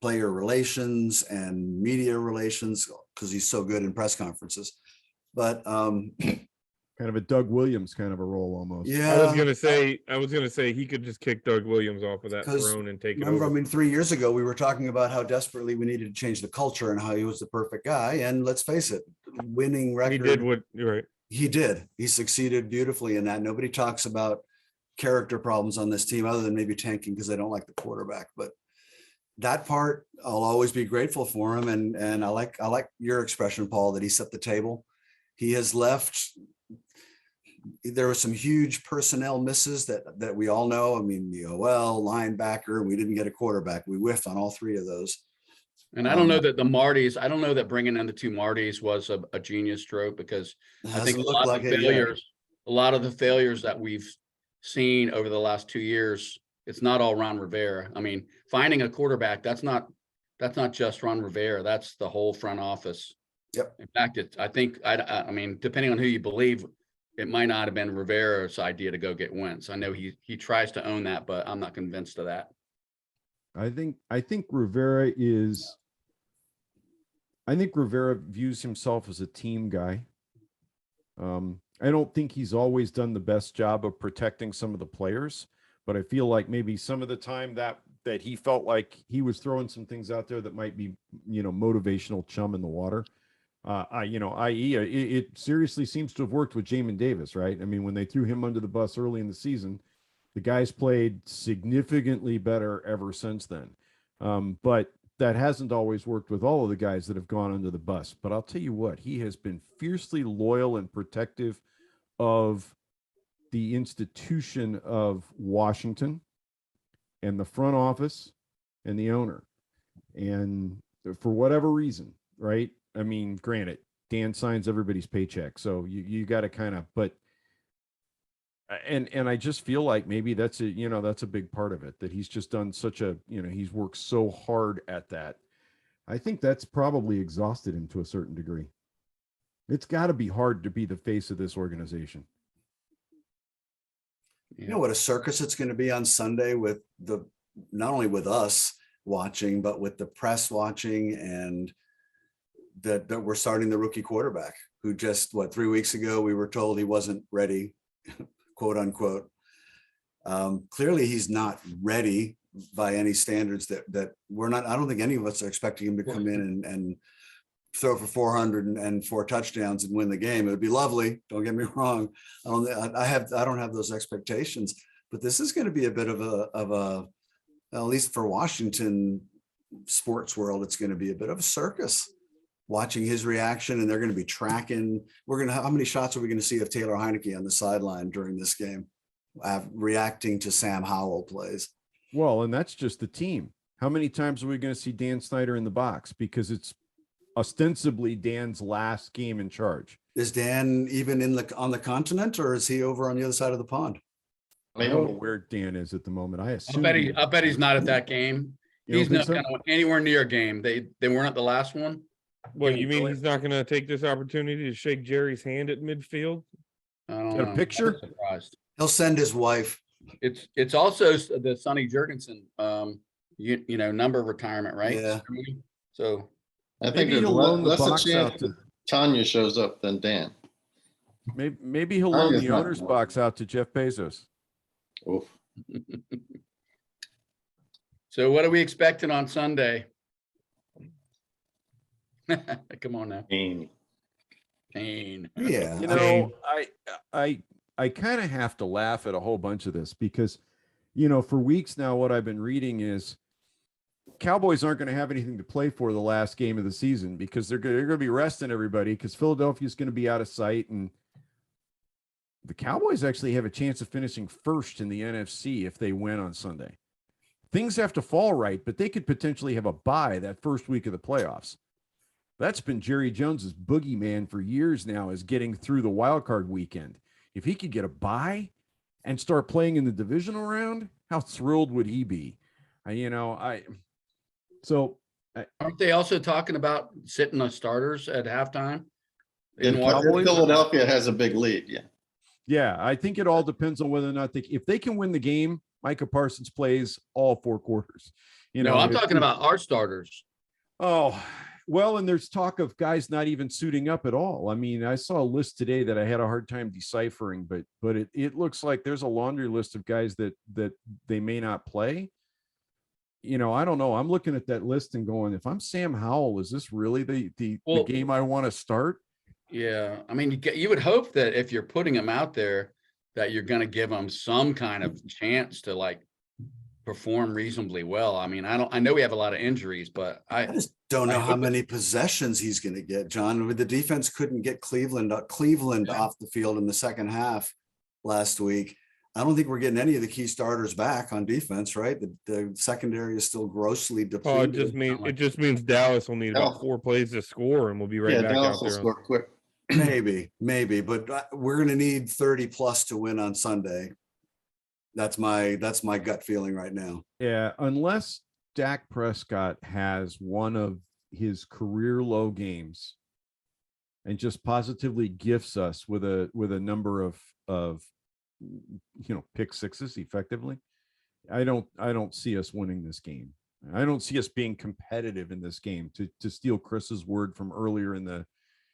player relations and media relations, because he's so good in press conferences. But kind of a Doug Williams kind of a role almost. yeah, I was gonna say he could just kick Doug Williams off of that throne and take it over. I mean, 3 years ago we were talking about how desperately we needed to change the culture and how he was the perfect guy. And let's face it, winning record. He did what you're right. He did. He succeeded beautifully in that. Nobody talks about character problems on this team other than maybe tanking because they don't like the quarterback. But that part, I'll always be grateful for him. And I like your expression, Paul, that he set the table. He has left. There were some huge personnel misses that we all know. I mean, the OL, linebacker, we didn't get a quarterback. We whiffed on all three of those. And I don't know that I don't know that bringing in the two Martys was a genius stroke, because I think a lot of the failures that we've seen over the last 2 years, it's not all Ron Rivera. I mean, finding a quarterback, that's not just Ron Rivera. That's the whole front office. Yep. In fact, I mean, depending on who you believe, it might not have been Rivera's idea to go get Wentz. I know he tries to own that, but I'm not convinced of that. I think Rivera views himself as a team guy. I don't think he's always done the best job of protecting some of the players, but I feel like maybe some of the time that he felt like he was throwing some things out there that might be, motivational chum in the water. I.e., it seriously seems to have worked with Jamin Davis, right? I mean, when they threw him under the bus early in the season, the guy's played significantly better ever since then. But that hasn't always worked with all of the guys that have gone under the bus. But I'll tell you what, he has been fiercely loyal and protective of the institution of Washington and the front office and the owner. And for whatever reason, right? I mean, granted, Dan signs everybody's paycheck, so you got to kind of, but and I just feel like maybe that's a big part of it, that he's just done such a, he's worked so hard at that. I think that's probably exhausted him to a certain degree. It's got to be hard to be the face of this organization. You know what a circus it's going to be on Sunday with not only with us watching, but with the press watching, and that we're starting the rookie quarterback who just 3 weeks ago we were told he wasn't ready, quote unquote. Clearly he's not ready by any standards that we're not. I don't think any of us are expecting him to come in and throw for 404 touchdowns and win the game. It would be lovely. Don't get me wrong. I don't have those expectations, but this is going to be a bit of a, at least for Washington sports world, it's going to be a bit of a circus watching his reaction. And they're going to be tracking. How many shots are we going to see of Taylor Heineke on the sideline during this game, reacting to Sam Howell plays? Well, and that's just the team. How many times are we going to see Dan Snyder in the box? Because it's ostensibly Dan's last game in charge. Is Dan even on the continent, or is he over on the other side of the pond? I don't know where Dan is at the moment. I assume. I bet he's not at that game. You don't He's think not so? going to anywhere near a game. They weren't at the last one. What, you mean he's not going to take this opportunity to shake Jerry's hand at midfield? I don't Got a know. picture? I'm surprised. He'll send his wife. It's also the Sonny Jurgensen number retirement, right? Yeah. So I think Maybe there's he'll loan the less a box out chance to. that Tanya shows up than Dan. Maybe he'll loan Tanya's the not- owner's box out to Jeff Bezos. Oof. So what are we expecting on Sunday? Come on now. Amy. Pain. Yeah. You I mean, know, I kind of have to laugh at a whole bunch of this because, for weeks now, what I've been reading is Cowboys aren't going to have anything to play for the last game of the season because they're going to be resting everybody because Philadelphia's going to be out of sight, and the Cowboys actually have a chance of finishing first in the NFC if they win on Sunday. Things have to fall right, but they could potentially have a bye that first week of the playoffs. That's been Jerry Jones's boogeyman for years now, is getting through the wild card weekend. If he could get a bye and start playing in the divisional round, how thrilled would he be? Aren't they also talking about sitting the starters at halftime? In Cowboys? Philadelphia has a big lead. Yeah. Yeah, I think it all depends on whether or not if they can win the game, Micah Parsons plays all 4 quarters. No, I'm talking about our starters. Oh, well, and there's talk of guys not even suiting up at all. I mean, I saw a list today that I had a hard time deciphering, but it looks like there's a laundry list of guys that they may not play. I don't know. I'm looking at that list and going, if I'm Sam Howell, is this really the game I want to start? Yeah, I mean, you would hope that if you're putting them out there, that you're going to give them some kind of chance to perform reasonably well. I mean, I know we have a lot of injuries, but I just don't know how many possessions he's going to get, John. The defense couldn't get Cleveland off the field in the second half last week. I don't think we're getting any of the key starters back on defense, right? The secondary is still grossly depleted. It just means Dallas will need about 4 plays to score, and we'll be right back Dallas out will there. score quick. Maybe, but we're going to need 30 plus to win on Sunday. That's my gut feeling right now. Yeah, unless Dak Prescott has one of his career low games and just positively gifts us with a number of pick sixes effectively, I don't see us winning this game. I don't see us being competitive in this game, to steal Chris's word from earlier in the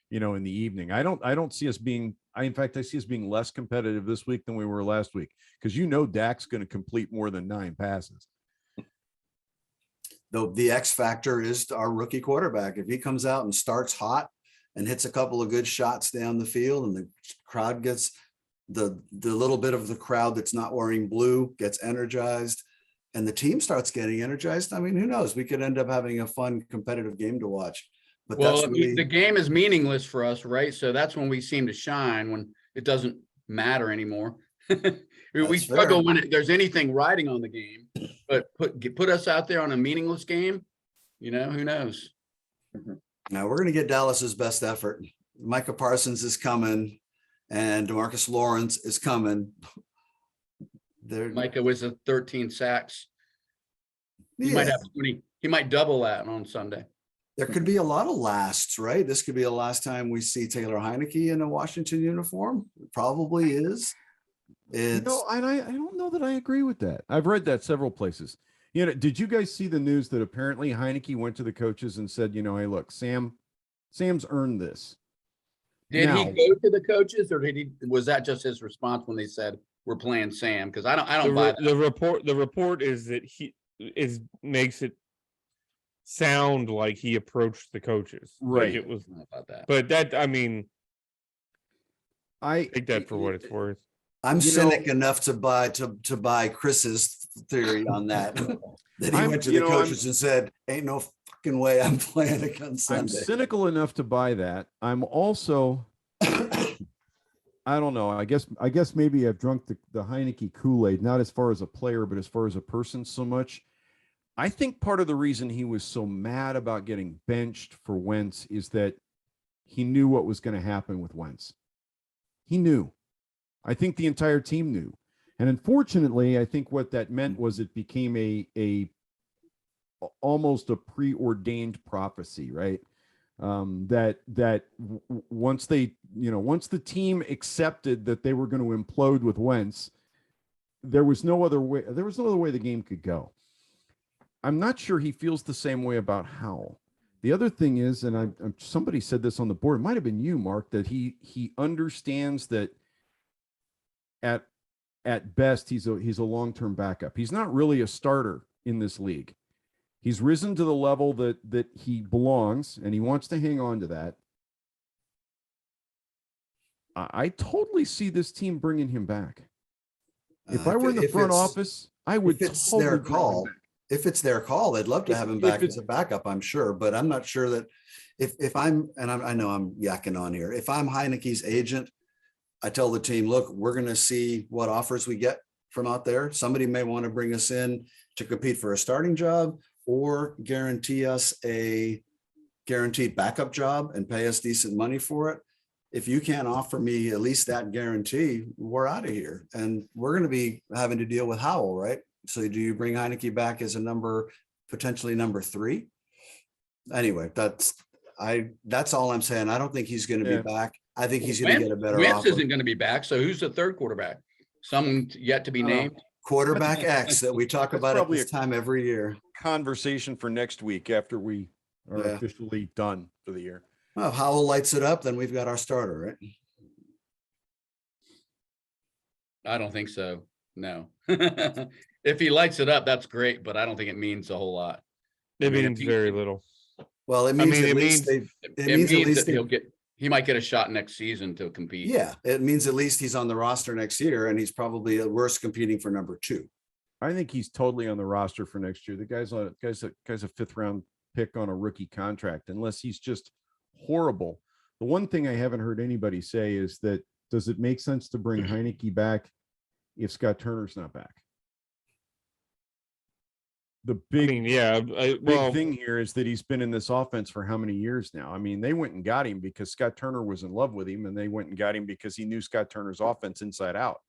in the evening. I don't see us being, in fact, I see us being less competitive this week than we were last week, because Dak's going to complete more than 9 passes. Though the X factor is our rookie quarterback. If he comes out and starts hot and hits a couple of good shots down the field, and the crowd gets the little bit of the crowd that's not wearing blue gets energized, and the team starts getting energized, I mean, who knows? We could end up having a fun, competitive game to watch. But well, that's really, the game is meaningless for us, right? So that's when we seem to shine, when it doesn't matter anymore. We struggle when there's anything riding on the game, but put us out there on a meaningless game, who knows? now we're going to get Dallas's best effort. Micah Parsons is coming, and DeMarcus Lawrence is coming. Micah was 13 sacks. He might have 20. He might double that on Sunday. There could be a lot of lasts, right? This could be the last time we see Taylor Heineke in a Washington uniform. It probably is. It's And I don't know that I agree with that. I've read that several places. Did you guys see the news that apparently Heineke went to the coaches and said, hey, look, Sam's earned this. Did he Now- go to the coaches, or was that just his response when they said we're playing Sam? Because I don't buy that. The report is that makes it sound like he approached the coaches. Right. Like it was, I don't know about that. but that, I mean, I take that for what it's worth. I'm You cynic enough to buy Chris's theory on that. That he went to the coaches and said, "Ain't no fucking way I'm playing against I'm Sunday." cynical enough to buy that. I'm also, I don't know. I guess maybe I've drunk the Heineke Kool-Aid, not as far as a player, but as far as a person so much. I think part of the reason he was so mad about getting benched for Wentz is that he knew what was going to happen with Wentz. He knew. I think the entire team knew. And unfortunately, I think what that meant was it became a almost a preordained prophecy, right? That once the team accepted that they were going to implode with Wentz, there was no other way the game could go. I'm not sure he feels the same way about Howell. The other thing is, and somebody said this on the board, it might have been you, Mark, that he understands that at best he's a long-term backup. He's not really a starter in this league. He's risen to the level that he belongs, and he wants to hang on to that. I totally see this team bringing him back. If I were in the front office, I would. If it's totally their bring him call, back. if it's their call, they'd love to have him back as a backup, I'm sure. But I'm not sure that if I'm, and I know I'm yakking on here. If I'm Heineke's agent, I tell the team, look, we're going to see what offers we get from out there. Somebody may want to bring us in to compete for a starting job or guarantee us a guaranteed backup job and pay us decent money for it. If you can't offer me at least that guarantee, we're out of here. And we're going to be having to deal with Howell, right? So do you bring Heineke back as potentially number 3? Anyway, that's all I'm saying. I don't think he's going to be back. I think he's going to get a better Wentz offer. isn't going to be back. So who's the third quarterback? Someone yet to be named. Quarterback X that we talk That's about at probably this time every year. Conversation for next week after we are officially done for the year. Well, if Howell lights it up, then we've got our starter, right? I don't think so. No. If he lights it up, that's great, but I don't think it means a whole lot. It I mean, means very little. Well, it means mean, at it least means- it means at least he might get a shot next season to compete. yeah, it means at least he's on the roster next year, and he's probably at worst competing for number 2. I think he's totally on the roster for next year. The guy's a 5th round pick on a rookie contract, unless he's just horrible. The one thing I haven't heard anybody say is that, does it make sense to bring Heineke back if Scott Turner's not back? The big, big thing here is that he's been in this offense for how many years now? I mean, they went and got him because Scott Turner was in love with him, and they went and got him because he knew Scott Turner's offense inside out,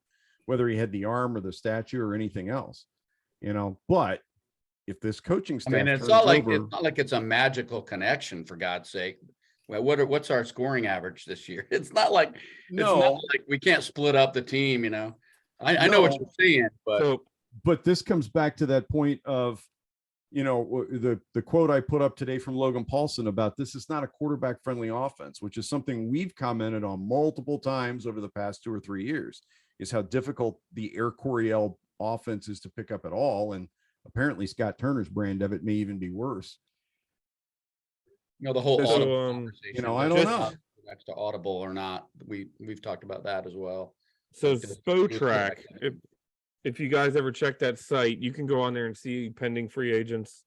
whether he had the arm or the stature or anything else, but if this coaching staff, it's not like it's a magical connection, for God's sake. Well, what's our scoring average this year? It's not like we can't split up the team, I know what you're saying, but this comes back to that point of, the quote I put up today from Logan Paulson about this is not a quarterback friendly offense, which is something we've commented on multiple times over the past 2 or 3 years, is how difficult the Air Coryell offense is to pick up at all. And apparently Scott Turner's brand of it may even be worse. The whole audible conversation. I don't know. Next to audible or not. We've talked about that as well. So Spotrac, if you guys ever check that site, you can go on there and see pending free agents,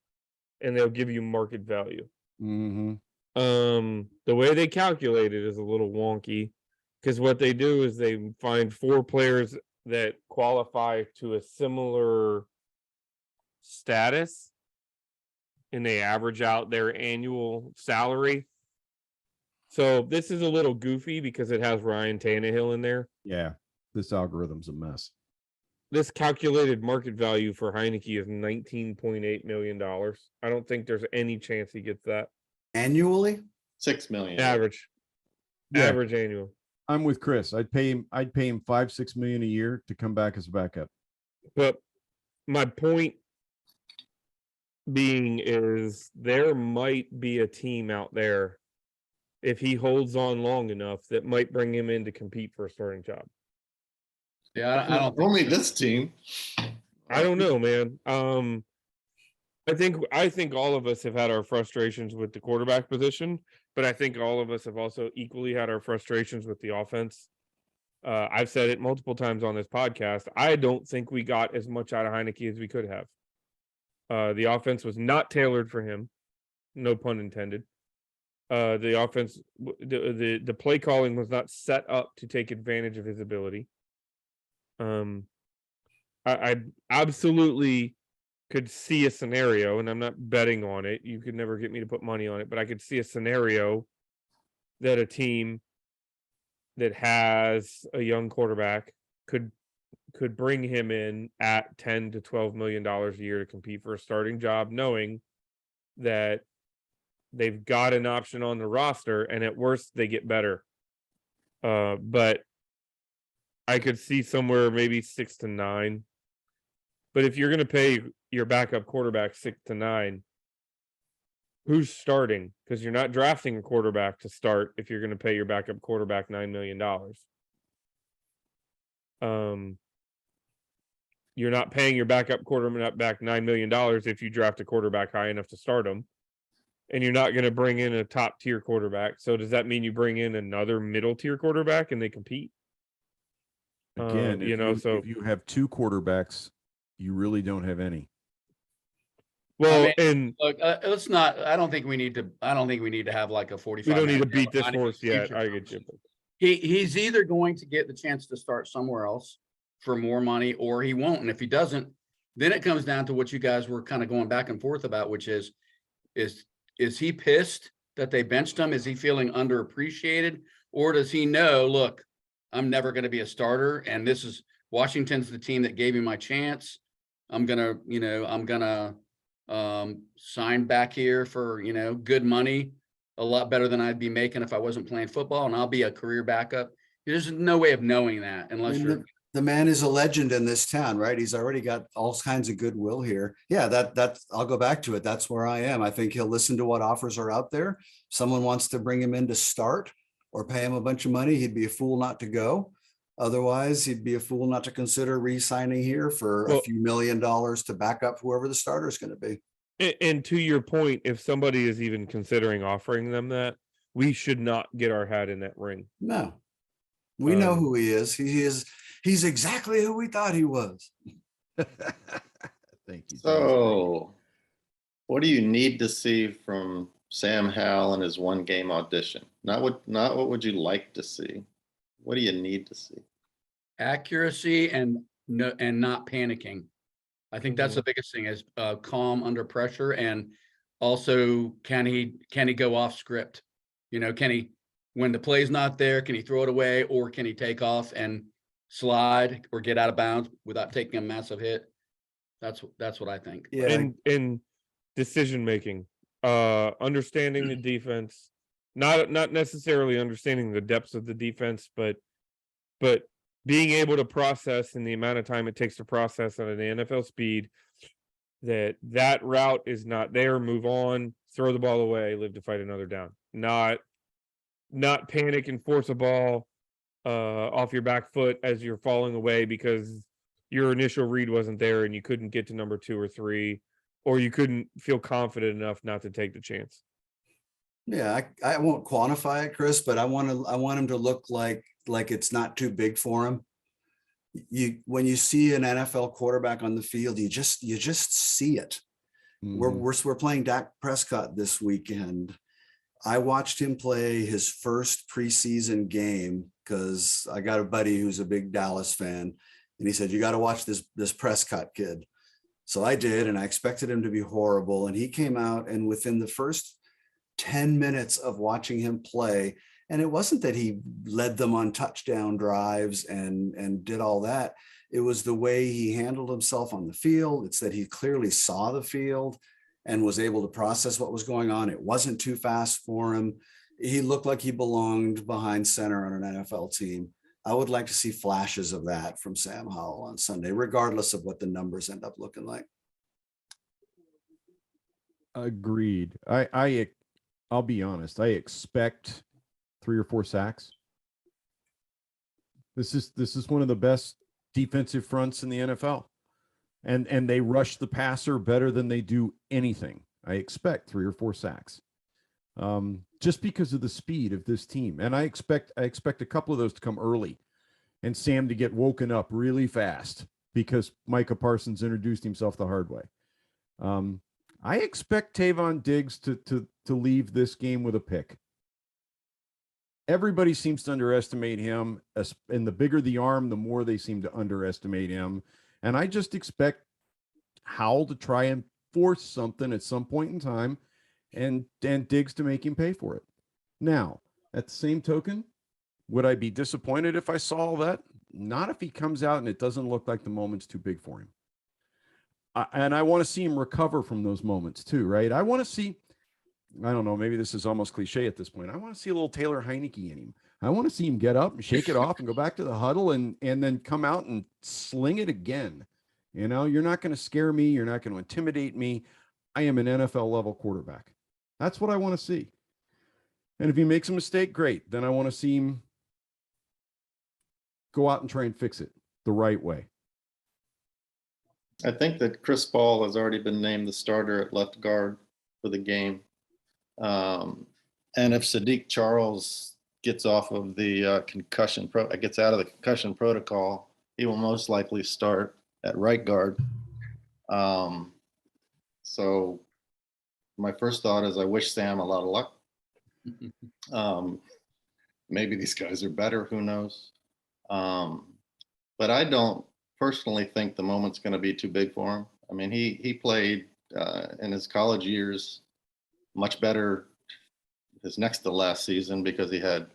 and they'll give you market value. Mm-hmm. The way they calculate it is a little wonky, because what they do is they find 4 players that qualify to a similar status, and they average out their annual salary. So this is a little goofy because it has Ryan Tannehill in there. Yeah, this algorithm's a mess. This calculated market value for Heineke is $19.8 million. I don't think there's any chance he gets that. Annually? 6 million. Average. Yeah. Average annual. I'm with Chris. I'd pay him 5-6 million a year to come back as a backup. But my point being is there might be a team out there, if he holds on long enough, that might bring him in to compete for a starting job. Yeah, I don't think Only so. this team. I don't know, man. I think all of us have had our frustrations with the quarterback position, but I think all of us have also equally had our frustrations with the offense. I've said it multiple times on this podcast. I don't think we got as much out of Heineke as we could have. The offense was not tailored for him, no pun intended. The offense, the play calling was not set up to take advantage of his ability. I absolutely could see a scenario, and I'm not betting on it. You could never get me to put money on it, but I could see a scenario that a team that has a young quarterback could bring him in at $10 to $12 million a year to compete for a starting job, knowing that they've got an option on the roster, and at worst they get better. But I could see somewhere maybe 6 to 9. But if you're going to pay your backup quarterback 6 to 9, who's starting? Because you're not drafting a quarterback to start if you're going to pay your backup quarterback $9 million. You're not paying your backup quarterback $9 million if you draft a quarterback high enough to start him. And you're not going to bring in a top tier quarterback. So does that mean you bring in another middle tier quarterback and they compete? Again, so if you have 2 quarterbacks, you really don't have any. well, I and Look, let's not. I don't think we need to have like a 45. we don't need to minute beat this Heineke horse yet. future I get you. He's either going to get the chance to start somewhere else for more money, or he won't. And if he doesn't, then it comes down to what you guys were kind of going back and forth about, which is he pissed that they benched him? Is he feeling underappreciated, or does he know, look, I'm never going to be a starter, and this is Washington's the team that gave me my chance. I'm gonna sign back here for good money, a lot better than I'd be making if I wasn't playing football, and I'll be a career backup. There's no way of knowing that unless you're. The man is a legend in this town, right? He's already got all kinds of goodwill here. Yeah, that's I'll go back to it. That's where I am. I think he'll listen to what offers are out there. Someone wants to bring him in to start or pay him a bunch of money. He'd be a fool not to go. Otherwise, he'd be a fool not to consider re-signing here for a few $1 million to back up whoever the starter is going to be. And to your point, if somebody is even considering offering them that, we should not get our hat in that ring. No, we know who he is. He's exactly who we thought he was. Thank you. So what do you need to see from Sam Howell in his 1-game audition? Not what would you like to see? What do you need to see? Accuracy and not panicking. I think that's the biggest thing is calm under pressure, and also can he go off script? Can he, when the play's not there, can he throw it away, or can he take off and slide or get out of bounds without taking a massive hit? That's what I think. Yeah. In decision making, understanding the defense, not necessarily understanding the depths of the defense, but being able to process in the amount of time it takes to process at an NFL speed that route is not there, move on, throw the ball away, live to fight another down. Not panic and force a ball off your back foot as you're falling away because your initial read wasn't there and you couldn't get to number 2 or 3, or you couldn't feel confident enough not to take the chance. Yeah, I won't quantify it, Chris, but I want him to look like it's not too big for him. When you see an NFL quarterback on the field, you just see it. Mm-hmm. We're playing Dak Prescott this weekend. I watched him play his first preseason game because I got a buddy who's a big Dallas fan, and he said, you got to watch this Prescott kid. So I did, and I expected him to be horrible. And he came out, and within the first 10 minutes of watching him play, and it wasn't that he led them on touchdown drives and did all that. It was the way he handled himself on the field. It's that he clearly saw the field. and was able to process what was going on. It wasn't too fast for him. He looked like he belonged behind center on an NFL team. I would like to see flashes of that from Sam Howell on Sunday, regardless of what the numbers end up looking like. Agreed. I'll be honest. I expect 3 or 4 sacks. This is one of the best defensive fronts in the NFL. And they rush the passer better than they do anything. I expect 3 or 4 sacks. Just because of the speed of this team. And I expect a couple of those to come early and Sam to get woken up really fast because Micah Parsons introduced himself the hard way. I expect Tavon Diggs to leave this game with a pick. Everybody seems to underestimate him, and the bigger the arm, the more they seem to underestimate him. And I just expect Howell to try and force something at some point in time and Diggs to make him pay for it. Now, at the same token, would I be disappointed if I saw all that? Not if he comes out and it doesn't look like the moment's too big for him. And I want to see him recover from those moments too, right? I want to see, I don't know, maybe this is almost cliche at this point. I want to see a little Taylor Heineke in him. I want to see him get up and shake it off and go back to the huddle and then come out and sling it again. You know, you're not going to scare me. You're not going to intimidate me. I am an NFL level quarterback. That's what I want to see. And if he makes a mistake, great. Then I want to see him go out and try and fix it the right way. I think that Chris Paul has already been named the starter at left guard for the game. And if Sadiq Charles gets off of the gets out of the concussion protocol, he will most likely start at right guard. So my first thought is I wish Sam a lot of luck. Maybe these guys are better, who knows? But I don't personally think the moment's going to be too big for him. I mean, he played in his college years much better his next to last season because he had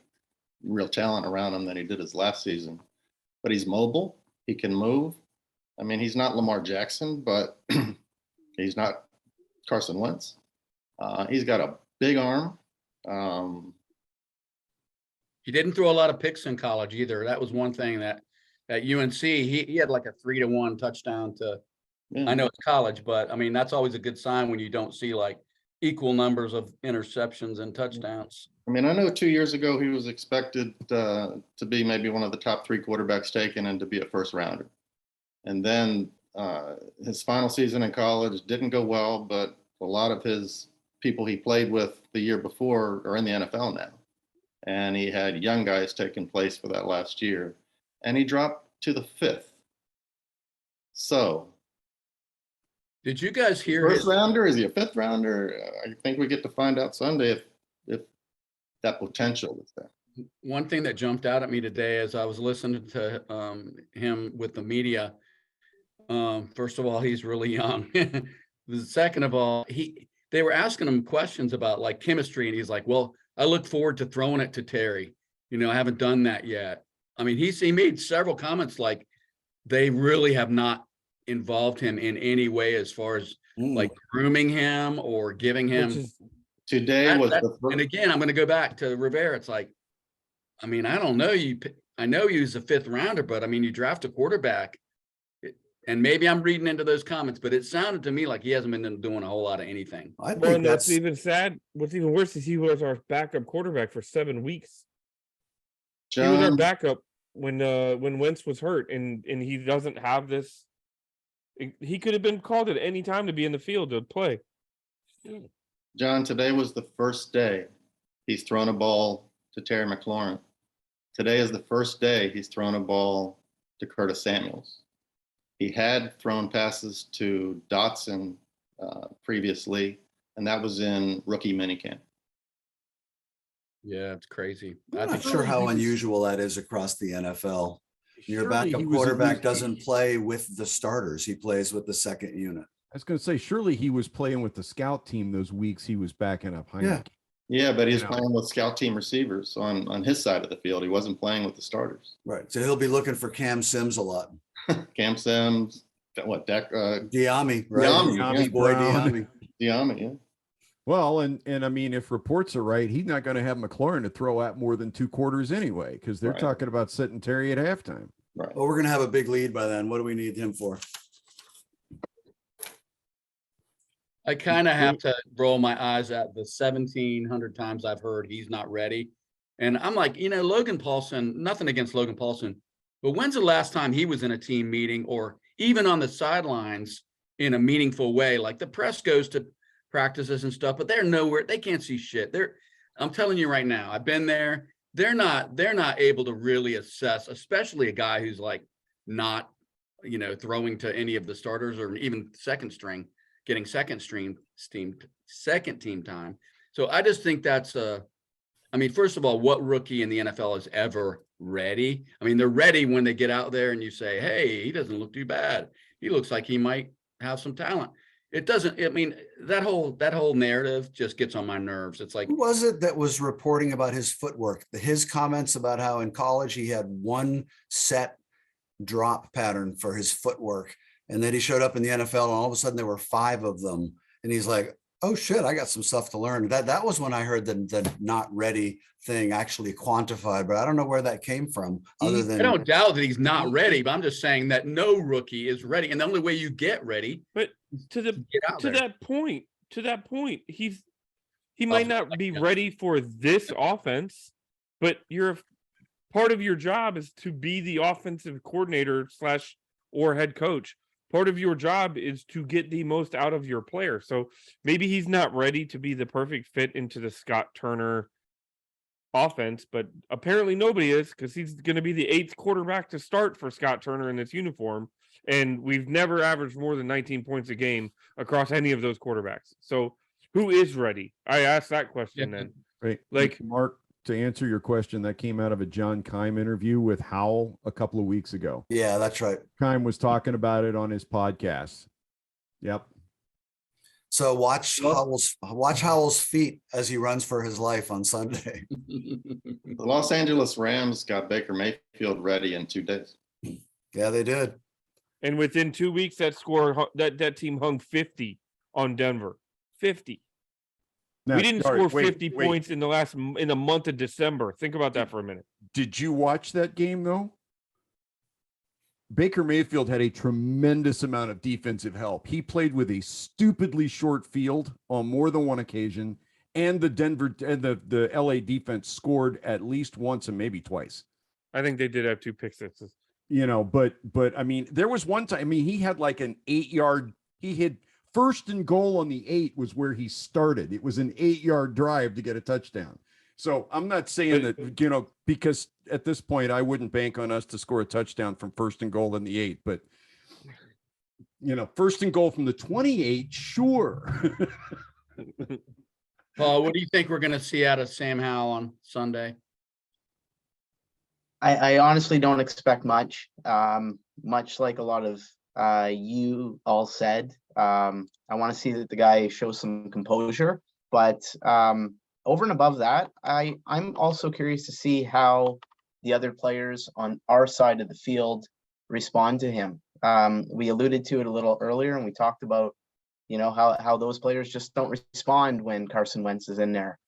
real talent around him than he did his last season. But he's mobile. He can move. I mean, he's not Lamar Jackson, but he's not Carson Wentz. He's got a big arm. He didn't throw a lot of picks in college either. That was one thing that at UNC, he had like a 3-1 touchdown to, I know it's college, but I mean, that's always a good sign when you don't see like equal numbers of interceptions and touchdowns. I mean, I know 2 years ago he was expected to be maybe one of the top 3 quarterbacks taken and to be a first rounder. And then his final season in college didn't go well, but a lot of his people he played with the year before are in the NFL now. And he had young guys taking place for that last year. And he dropped to the 5th. So. Did you guys hear First rounder? Is he a 5th rounder? I think we get to find out Sunday if that potential is there. One thing that jumped out at me today as I was listening to him with the media, first of all, he's really young. Second of all, they were asking him questions about like chemistry, and he's like, well, I look forward to throwing it to Terry. You know, I haven't done that yet. I mean, he made several comments like they really have not involved him in any way as far as like grooming him or giving him. Today was the first. And again, I'm going to go back to Rivera. It's like, I mean, I don't know you. I know he was a 5th rounder, but I mean, you draft a quarterback, and maybe I'm reading into those comments, but it sounded to me like he hasn't been doing a whole lot of anything. I think that's even sad. What's even worse is he was our backup quarterback for 7 weeks. John, he was our backup when Wentz was hurt, and he doesn't have this. He could have been called at any time to be in the field to play. John, today was the first day he's thrown a ball to Terry McLaurin. Today is the first day he's thrown a ball to Curtis Samuels. He had thrown passes to Dotson previously, and that was in rookie minicamp. Yeah, it's crazy. I'm not sure how unusual that is across the NFL. Your backup quarterback doesn't play with the starters. He plays with the second unit. I was going to say, surely he was playing with the scout team those weeks he was backing up Heineke. Yeah, but he's playing with scout team receivers on his side of the field. He wasn't playing with the starters. Right. So he'll be looking for Cam Sims a lot. Cam Sims, Diami, right? Diami boy Brown. Diami. Diami, yeah. Well, and I mean, if reports are right, he's not going to have McLaurin to throw out more than 2 quarters anyway, because they're Right. talking about sitting Terry at halftime. Right. Well, we're gonna have a big lead by then. What do we need him for? I kind of have to roll my eyes at the 1,700 times I've heard he's not ready. And I'm like, Logan Paulson, nothing against Logan Paulson, but when's the last time he was in a team meeting or even on the sidelines in a meaningful way? Like the press goes to practices and stuff, but they're nowhere. They can't see shit. I'm telling you right now, I've been there. They're not able to really assess, especially a guy who's like not, throwing to any of the starters or even second string, getting second team time. So I just think that's first of all, what rookie in the NFL is ever ready? I mean, they're ready when they get out there and you say, hey, he doesn't look too bad. He looks like he might have some talent. It doesn't, that whole narrative just gets on my nerves. It's like, Who was it that was reporting about his footwork? His comments about how in college he had one set drop pattern for his footwork. And then he showed up in the NFL and all of a sudden there were 5 of them. And he's like, oh shit, I got some stuff to learn. That was when I heard the not ready thing actually quantified, but I don't know where that came from other than. I don't doubt that he's not ready, but I'm just saying that no rookie is ready. And the only way you get ready. But to that point, he might not be ready for this offense, but part of your job is to be the offensive coordinator / or head coach. Part of your job is to get the most out of your player. So maybe he's not ready to be the perfect fit into the Scott Turner offense, but apparently nobody is, because he's going to be the 8th quarterback to start for Scott Turner in this uniform. And we've never averaged more than 19 points a game across any of those quarterbacks. So who is ready? I asked that question then. Right. Like, Mark, to answer your question, that came out of a John Keim interview with Howell a couple of weeks ago. Yeah, that's right. Keim was talking about it on his podcast. Yep. So watch Howell's feet as he runs for his life on Sunday. The Los Angeles Rams got Baker Mayfield ready in 2 days. Yeah, they did. And within 2 weeks, that team hung 50 on Denver. 50. Now, We didn't sorry, score 50 wait. points in the month of December. Think about that for a minute. Did you watch that game though? Baker Mayfield had a tremendous amount of defensive help. He played with a stupidly short field on more than one occasion, and the LA defense scored at least once and maybe twice. I think they did have 2 pick sixes. But I mean, there was one time, he had like an 8-yard, he hit first and goal on the 8 was where he started. It was an 8-yard drive to get a touchdown. So I'm not saying that, because at this point I wouldn't bank on us to score a touchdown from first and goal in the 8, but first and goal from the 28, sure. Paul, what do you think we're going to see out of Sam Howell on Sunday? I honestly don't expect much. Much like a lot of you all said, I want to see that the guy shows some composure, but over and above that, I'm also curious to see how the other players on our side of the field respond to him. We alluded to it a little earlier, and we talked about, how those players just don't respond when Carson Wentz is in there.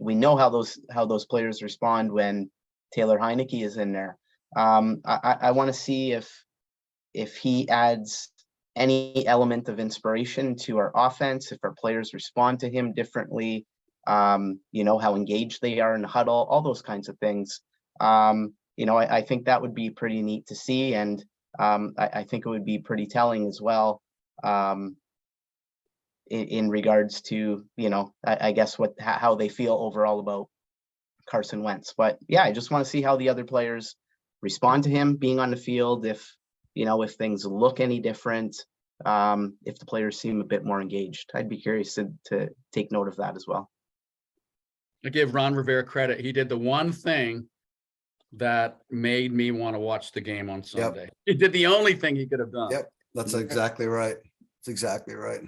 We know how those players respond when Taylor Heineke is in there. I want to see if he adds any element of inspiration to our offense, if our players respond to him differently, how engaged they are in the huddle, all those kinds of things. I think that would be pretty neat to see. And I think it would be pretty telling as well, in regards to, I guess how they feel overall about Carson Wentz. But yeah, I just want to see how the other players respond to him being on the field. If things look any different, if the players seem a bit more engaged, I'd be curious to take note of that as well. I give Ron Rivera credit. He did the one thing that made me want to watch the game on Sunday. Yep. He did the only thing he could have done. Yep, that's exactly right. That's exactly right.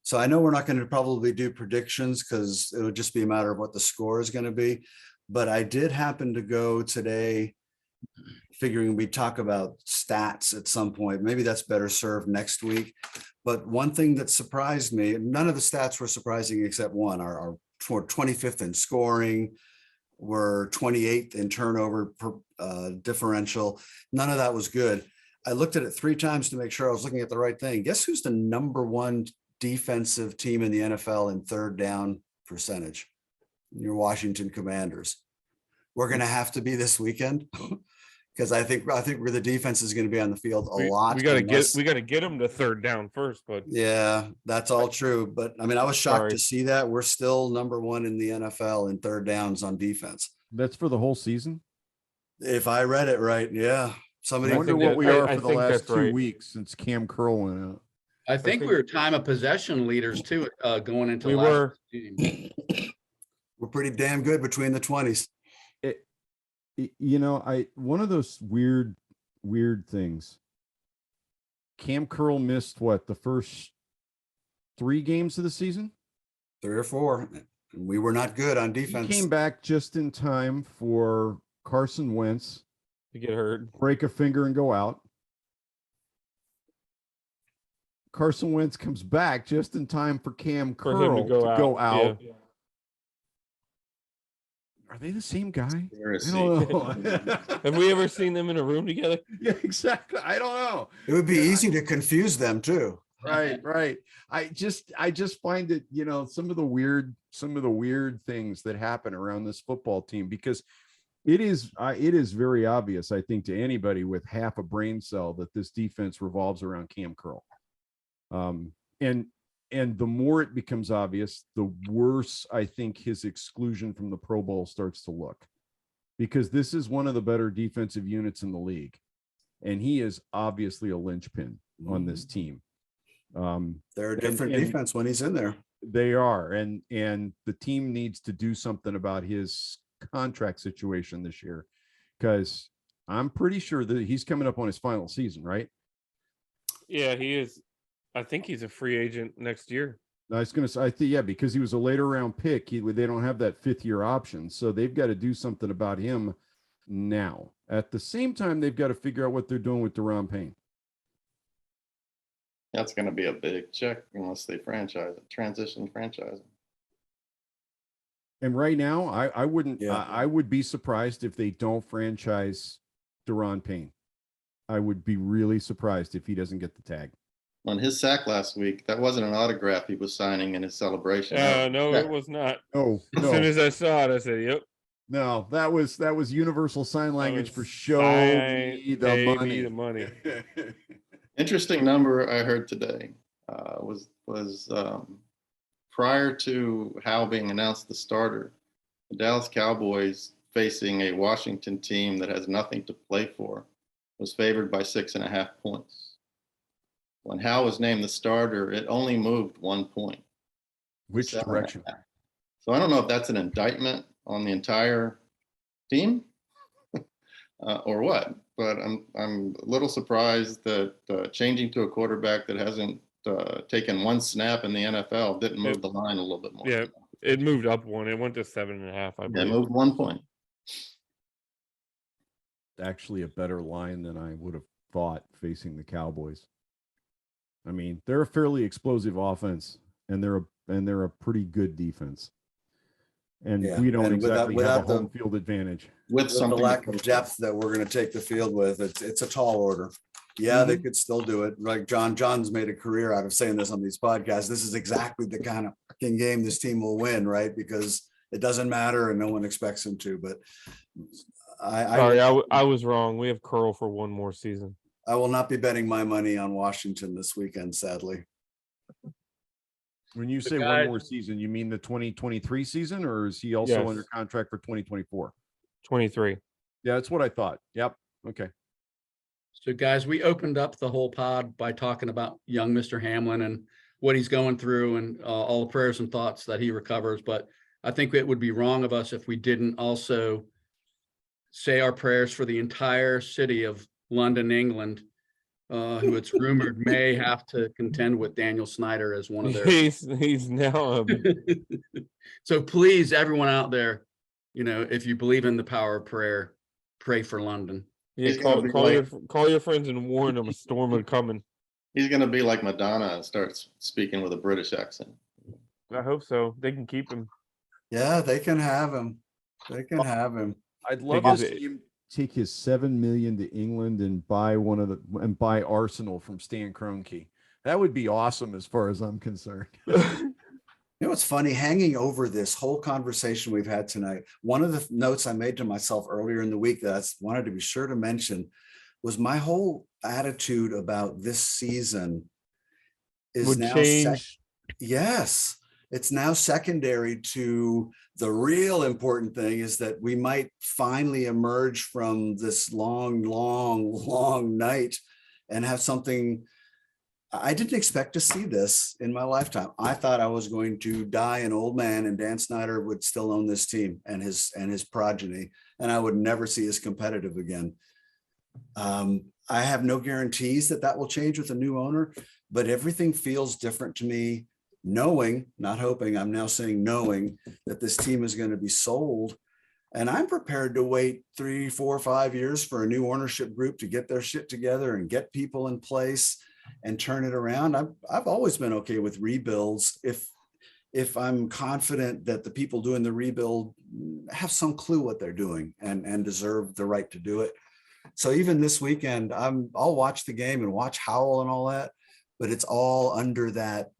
So I know we're not going to probably do predictions because it would just be a matter of what the score is going to be. But I did happen to go today figuring we'd talk about stats at some point. Maybe that's better served next week. But one thing that surprised me, none of the stats were surprising except one, our 25th in scoring, we're 28th in turnover differential. None of that was good. I looked at it 3 times to make sure I was looking at the right thing. Guess who's the #1 defensive team in the NFL in third down percentage? Your Washington Commanders. We're going to have to be this weekend because I think where the defense is going to be on the field a lot. We got to get them to third down first, but yeah, that's all true. But I mean, I was shocked Sorry. to see that we're still #1 in the NFL in third downs on defense. That's for the whole season. If I read it right, yeah. I Somebody wonder think what that- we are I for the think last that's 2 right. weeks since Cam Curl went out. I think think- we were time of possession leaders too, going into we last were. game. we're pretty damn good between the 20s. One of those weird things. Cam Curl missed what, the first 3 games of the season? 3 or 4. And we were not good on He defense. came back just in time for Carson Wentz to get hurt. break a finger and go out. Carson Wentz comes back just in time for Cam For Curl him to go out. Yeah. Are they the same guy? There is I don't know. Have we ever seen them in a room together? Yeah, exactly. I don't know. It would be easy to confuse them too. Right. I just find it, some of the weird things that happen around this football team, because it is very obvious, I think, to anybody with half a brain cell that this defense revolves around Cam Curl. And the more it becomes obvious, the worse I think his exclusion from the Pro Bowl starts to look, because this is one of the better defensive units in the league, and he is obviously a linchpin on this team. They're a different defense when he's in there. They are, and the team needs to do something about his contract situation this year, because I'm pretty sure that he's coming up on his final season, right? Yeah, he is. I think he's a free agent next year. I was going to say, yeah, because he was a later round pick. They don't have that 5th-year option, so they've got to do something about him now. At the same time, they've got to figure out what they're doing with Daron Payne. That's going to be a big check unless they transition franchise. And right now, I wouldn't. Yeah. I would be surprised if they don't franchise Daron Payne. I would be really surprised if he doesn't get the tag. On his sack last week, that wasn't an autograph he was signing in his celebration. No, it was not. Oh, As soon as I saw it, I said, "Yep." No, that was universal sign language for was show sign- me pay the me money. the money. Interesting number I heard today was prior to Howe being announced the starter, the Dallas Cowboys, facing a Washington team that has nothing to play for, was favored by 6.5 points. When Howe was named the starter, it only moved 1 point. Which 7.5. direction? So I don't know if that's an indictment on the entire team or what, but I'm a little surprised that changing to a quarterback that hasn't taken 1 snap in the NFL didn't move the line a little bit more. Yeah, it moved up 1. It went to 7.5. I Yeah, it believe. moved 1 point. Actually, a better line than I would have thought facing the Cowboys. I mean, they're a fairly explosive offense, and they're a pretty good defense. And Yeah, we don't and exactly without have a home field advantage. With With the something lack of depth that we're going to take the field with, it's a tall order. Yeah, they could still do it. Like John's made a career out of saying this on these podcasts. This is exactly the kind of fucking game this team will win, right? Because it doesn't matter and no one expects him to. But Sorry, I was wrong. We have Curl for 1 more season. I will not be betting my money on Washington this weekend, sadly. When you say guys- 1 more season, you mean the 2023 season, or is he also Yes. under contract for 2024? 23. Yeah, that's what I thought. Yep. Okay. So guys, we opened up the whole pod by talking about young Mr. Hamlin and what he's going through and all the prayers and thoughts that he recovers. But I think it would be wrong of us if we didn't also say our prayers for the entire city of London, England, who it's rumored may have to contend with Daniel Snyder as one of their. He's now So please, everyone out there, if you believe in the power of prayer, pray for London. yeah, He's gonna be call your friends and warn them a storm is coming. He's gonna be like Madonna and starts speaking with a British accent. I hope so. They can keep him. Yeah, they can have him. They can have him. I'd love Because to see him take his $7 million to England and buy buy Arsenal from Stan Kroenke. That would be awesome as far as I'm concerned. You know, what's funny, hanging over this whole conversation we've had tonight, one of the notes I made to myself earlier in the week that I wanted to be sure to mention was my whole attitude about this season is Would now change. yes, it's now secondary to the real important thing is that we might finally emerge from this long night and have something. I didn't expect to see this in my lifetime. I thought I was going to die an old man and Dan Snyder would still own this team and his progeny, and I would never see as competitive again. I have no guarantees that that will change with a new owner, but everything feels different to me, knowing, not hoping, I'm now saying knowing that this team is going to be sold. And I'm prepared to wait 3, 4, 5 years for a new ownership group to get their shit together and get people in place and turn it around. I've always been okay with rebuilds if I'm confident that the people doing the rebuild have some clue what they're doing and deserve the right to do it. So even this weekend, I'll watch the game and watch Howell and all that, but it's all under that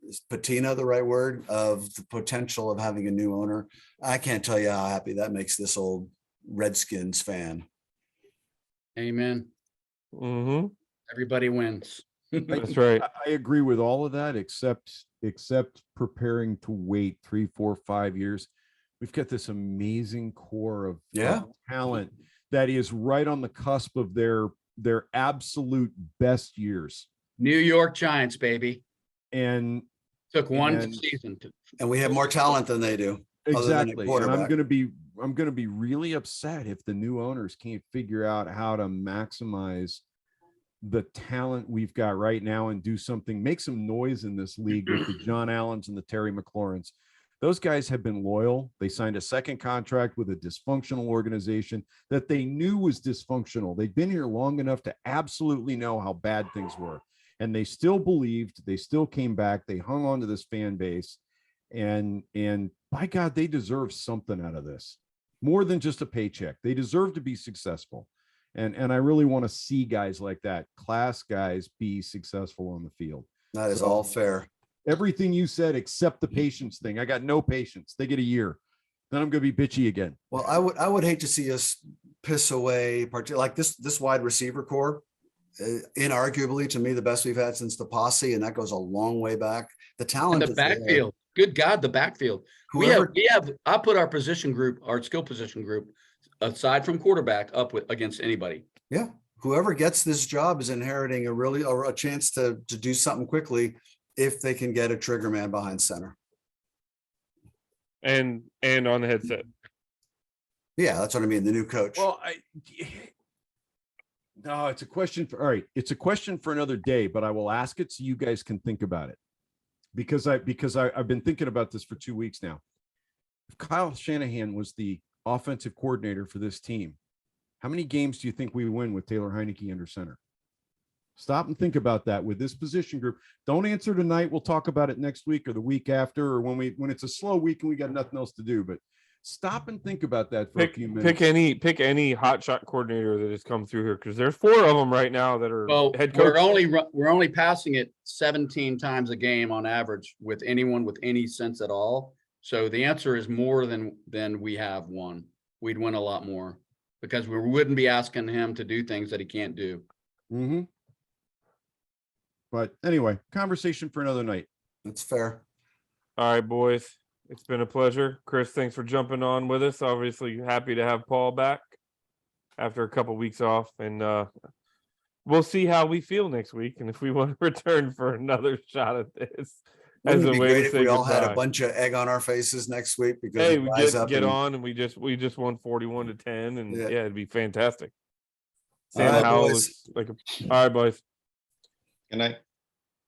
is patina the right word of the potential of having a new owner. I can't tell you how happy that makes this old Redskins fan. Amen. Mm-hmm. Everybody wins. That's right. I agree with all of that, except preparing to wait 3, 4, 5 years. We've got this amazing core of talent that is right on the cusp of their absolute best years. New York Giants, baby. And Took one season to, And we have more talent than they do. exactly. And I'm gonna be really upset if the new owners can't figure out how to maximize the talent we've got right now and do something, make some noise in this league with the John Allens and the Terry McLaurins. Those guys have been loyal. They signed a second contract with a dysfunctional organization that they knew was dysfunctional. They'd been here long enough to absolutely know how bad things were. And they still believed, they still came back, they hung on to this fan base. And by God, they deserve something out of this. More than just a paycheck. They deserve to be successful. And I really want to see guys like that, class guys, be successful on the field. That is all fair. Everything you said except the patience thing. I got no patience. They get a year. Then I'm going to be bitchy again. Well, I would hate to see us piss away, like this wide receiver core. Inarguably, to me, the best we've had since the posse, and that goes a long way back. The talent and the is there. backfield. Good God, the backfield. Whoever, we have. I put our position group, our skill position group, aside from quarterback, up with against anybody. yeah, whoever gets this job is inheriting a chance to do something quickly if they can get a trigger man behind center. And on the headset. Yeah, that's what I mean. The new coach. Well, no, it's a question for, all right. It's a question for another day, but I will ask it so you guys can think about it. Because I've been thinking about this for 2 weeks now. If Kyle Shanahan was the offensive coordinator for this team, how many games do you think we win with Taylor Heineke under center? Stop and think about that with this position group. Don't answer tonight. We'll talk about it next week or the week after, or when it's a slow week and we got nothing else to do. But stop and think about that for a few minutes. Pick any hot shot coordinator that has come through here, because there's 4 of them right now that are head coach. We're only passing it 17 times a game on average with anyone with any sense at all. So the answer is more than we have won. We'd win a lot more because we wouldn't be asking him to do things that he can't do. Mm-hmm. But anyway, conversation for another night. That's fair. All right, boys. It's been a pleasure. Chris, thanks for jumping on with us. Obviously happy to have Paul back after a couple weeks off. And we'll see how we feel next week. And if we want to return for another shot at this. Wouldn't it be great if we all had a bunch of egg on our faces next week? Because we get on and we just won 41-10. And yeah, it'd be fantastic. Sam Howell is like all right, boys. Good night.